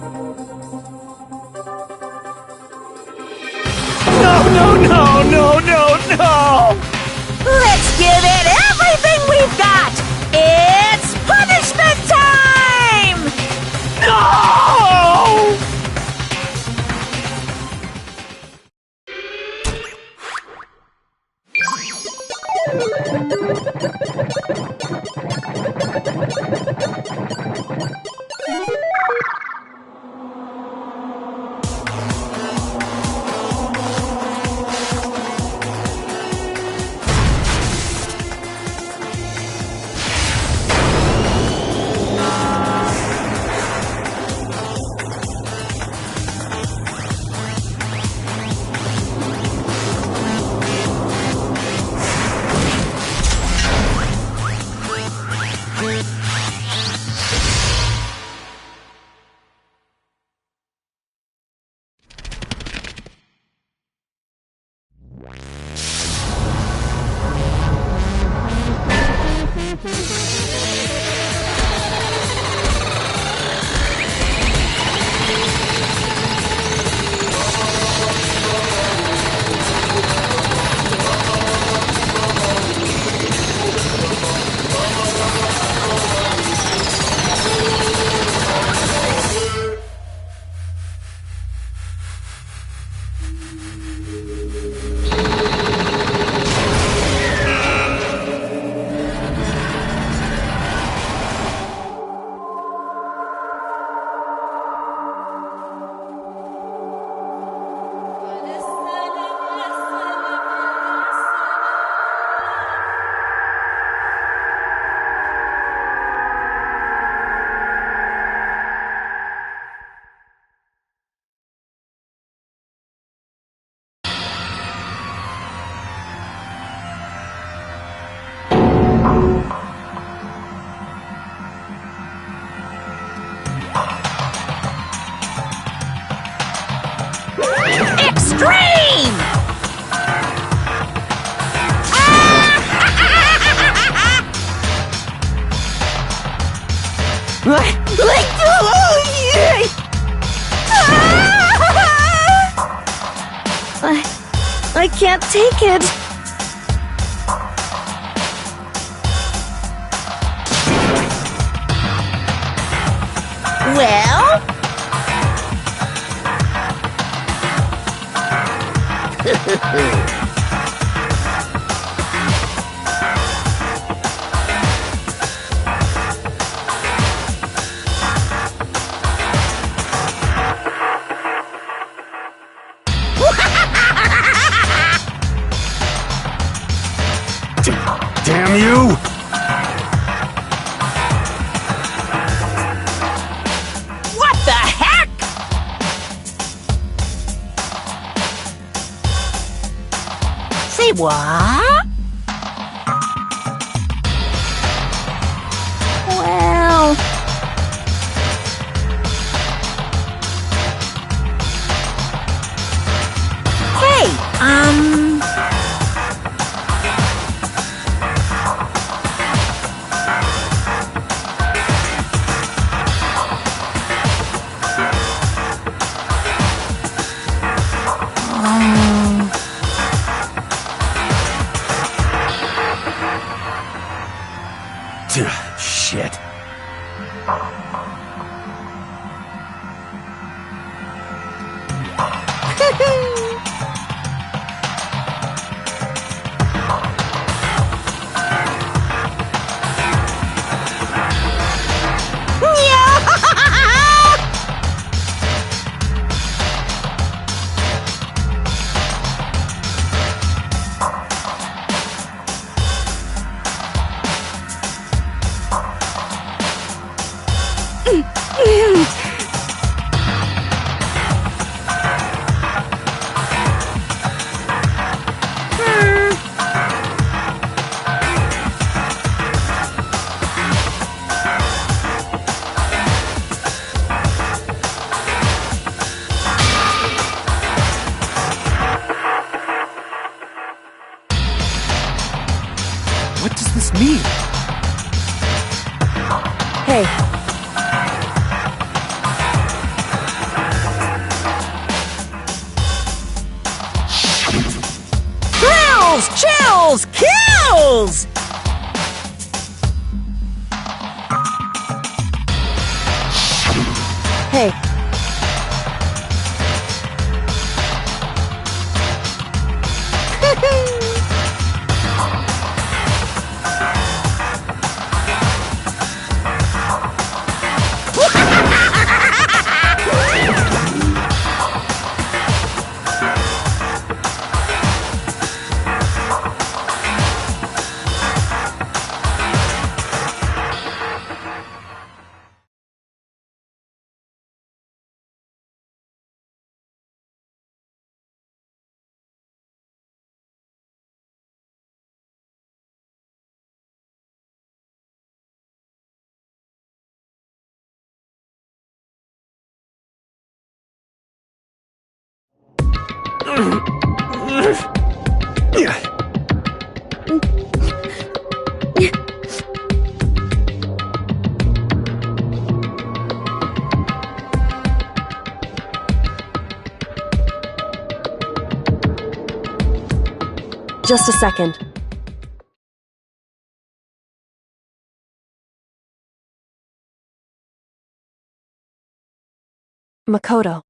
No! Let's give it everything we've got! It's punishment time! No! Extreme! I can't take it. Well? Damn you! What the heck? Say what? Well... Hey, Shit. What does this mean? Hey. Kills! Chills! Kills! Hey. Just a second. Makoto.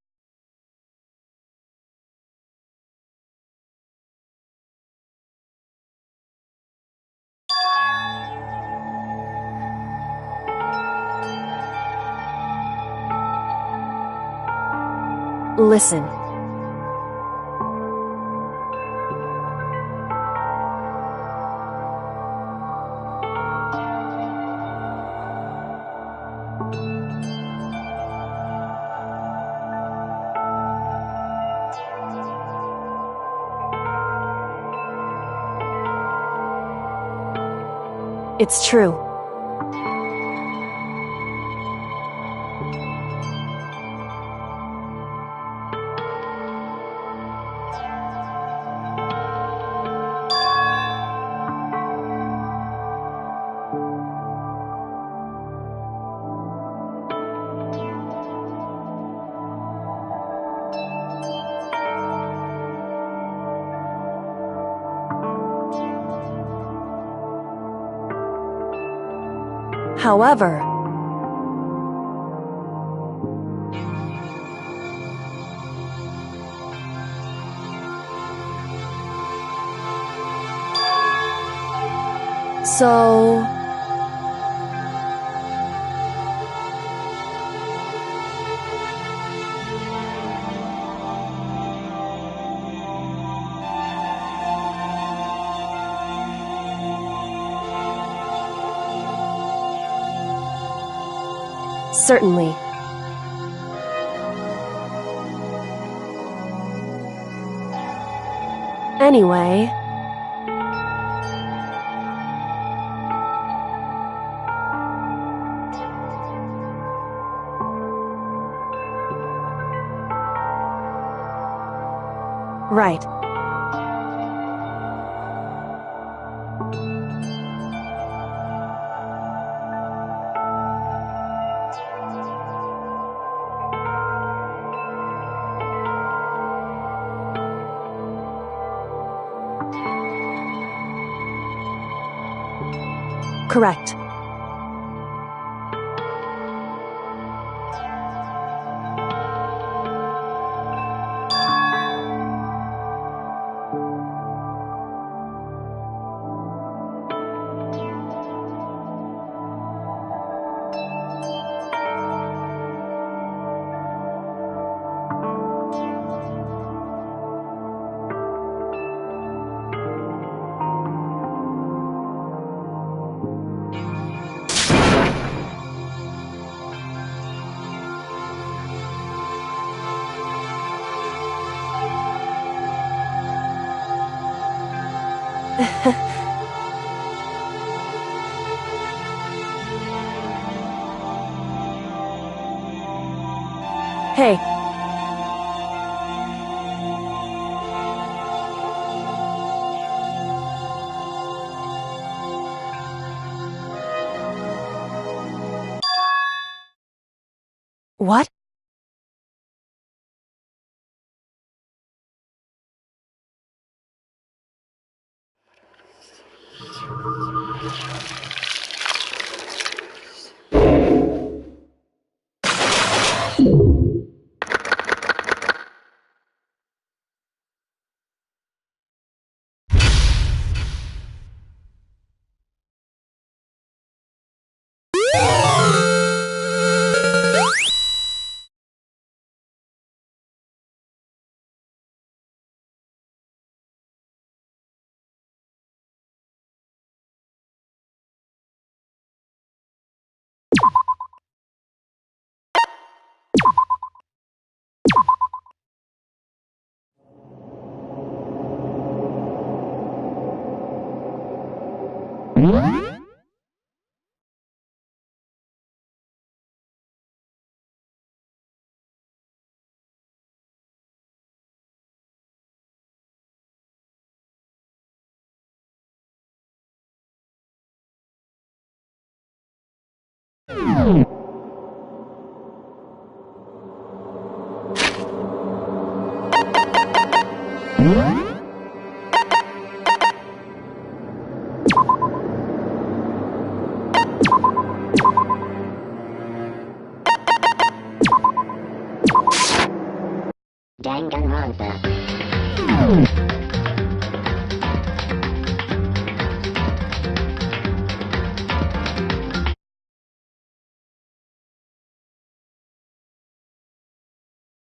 Listen. It's true. However, so... Certainly. Anyway... Right. Correct. Hey. What? DanganRonpa.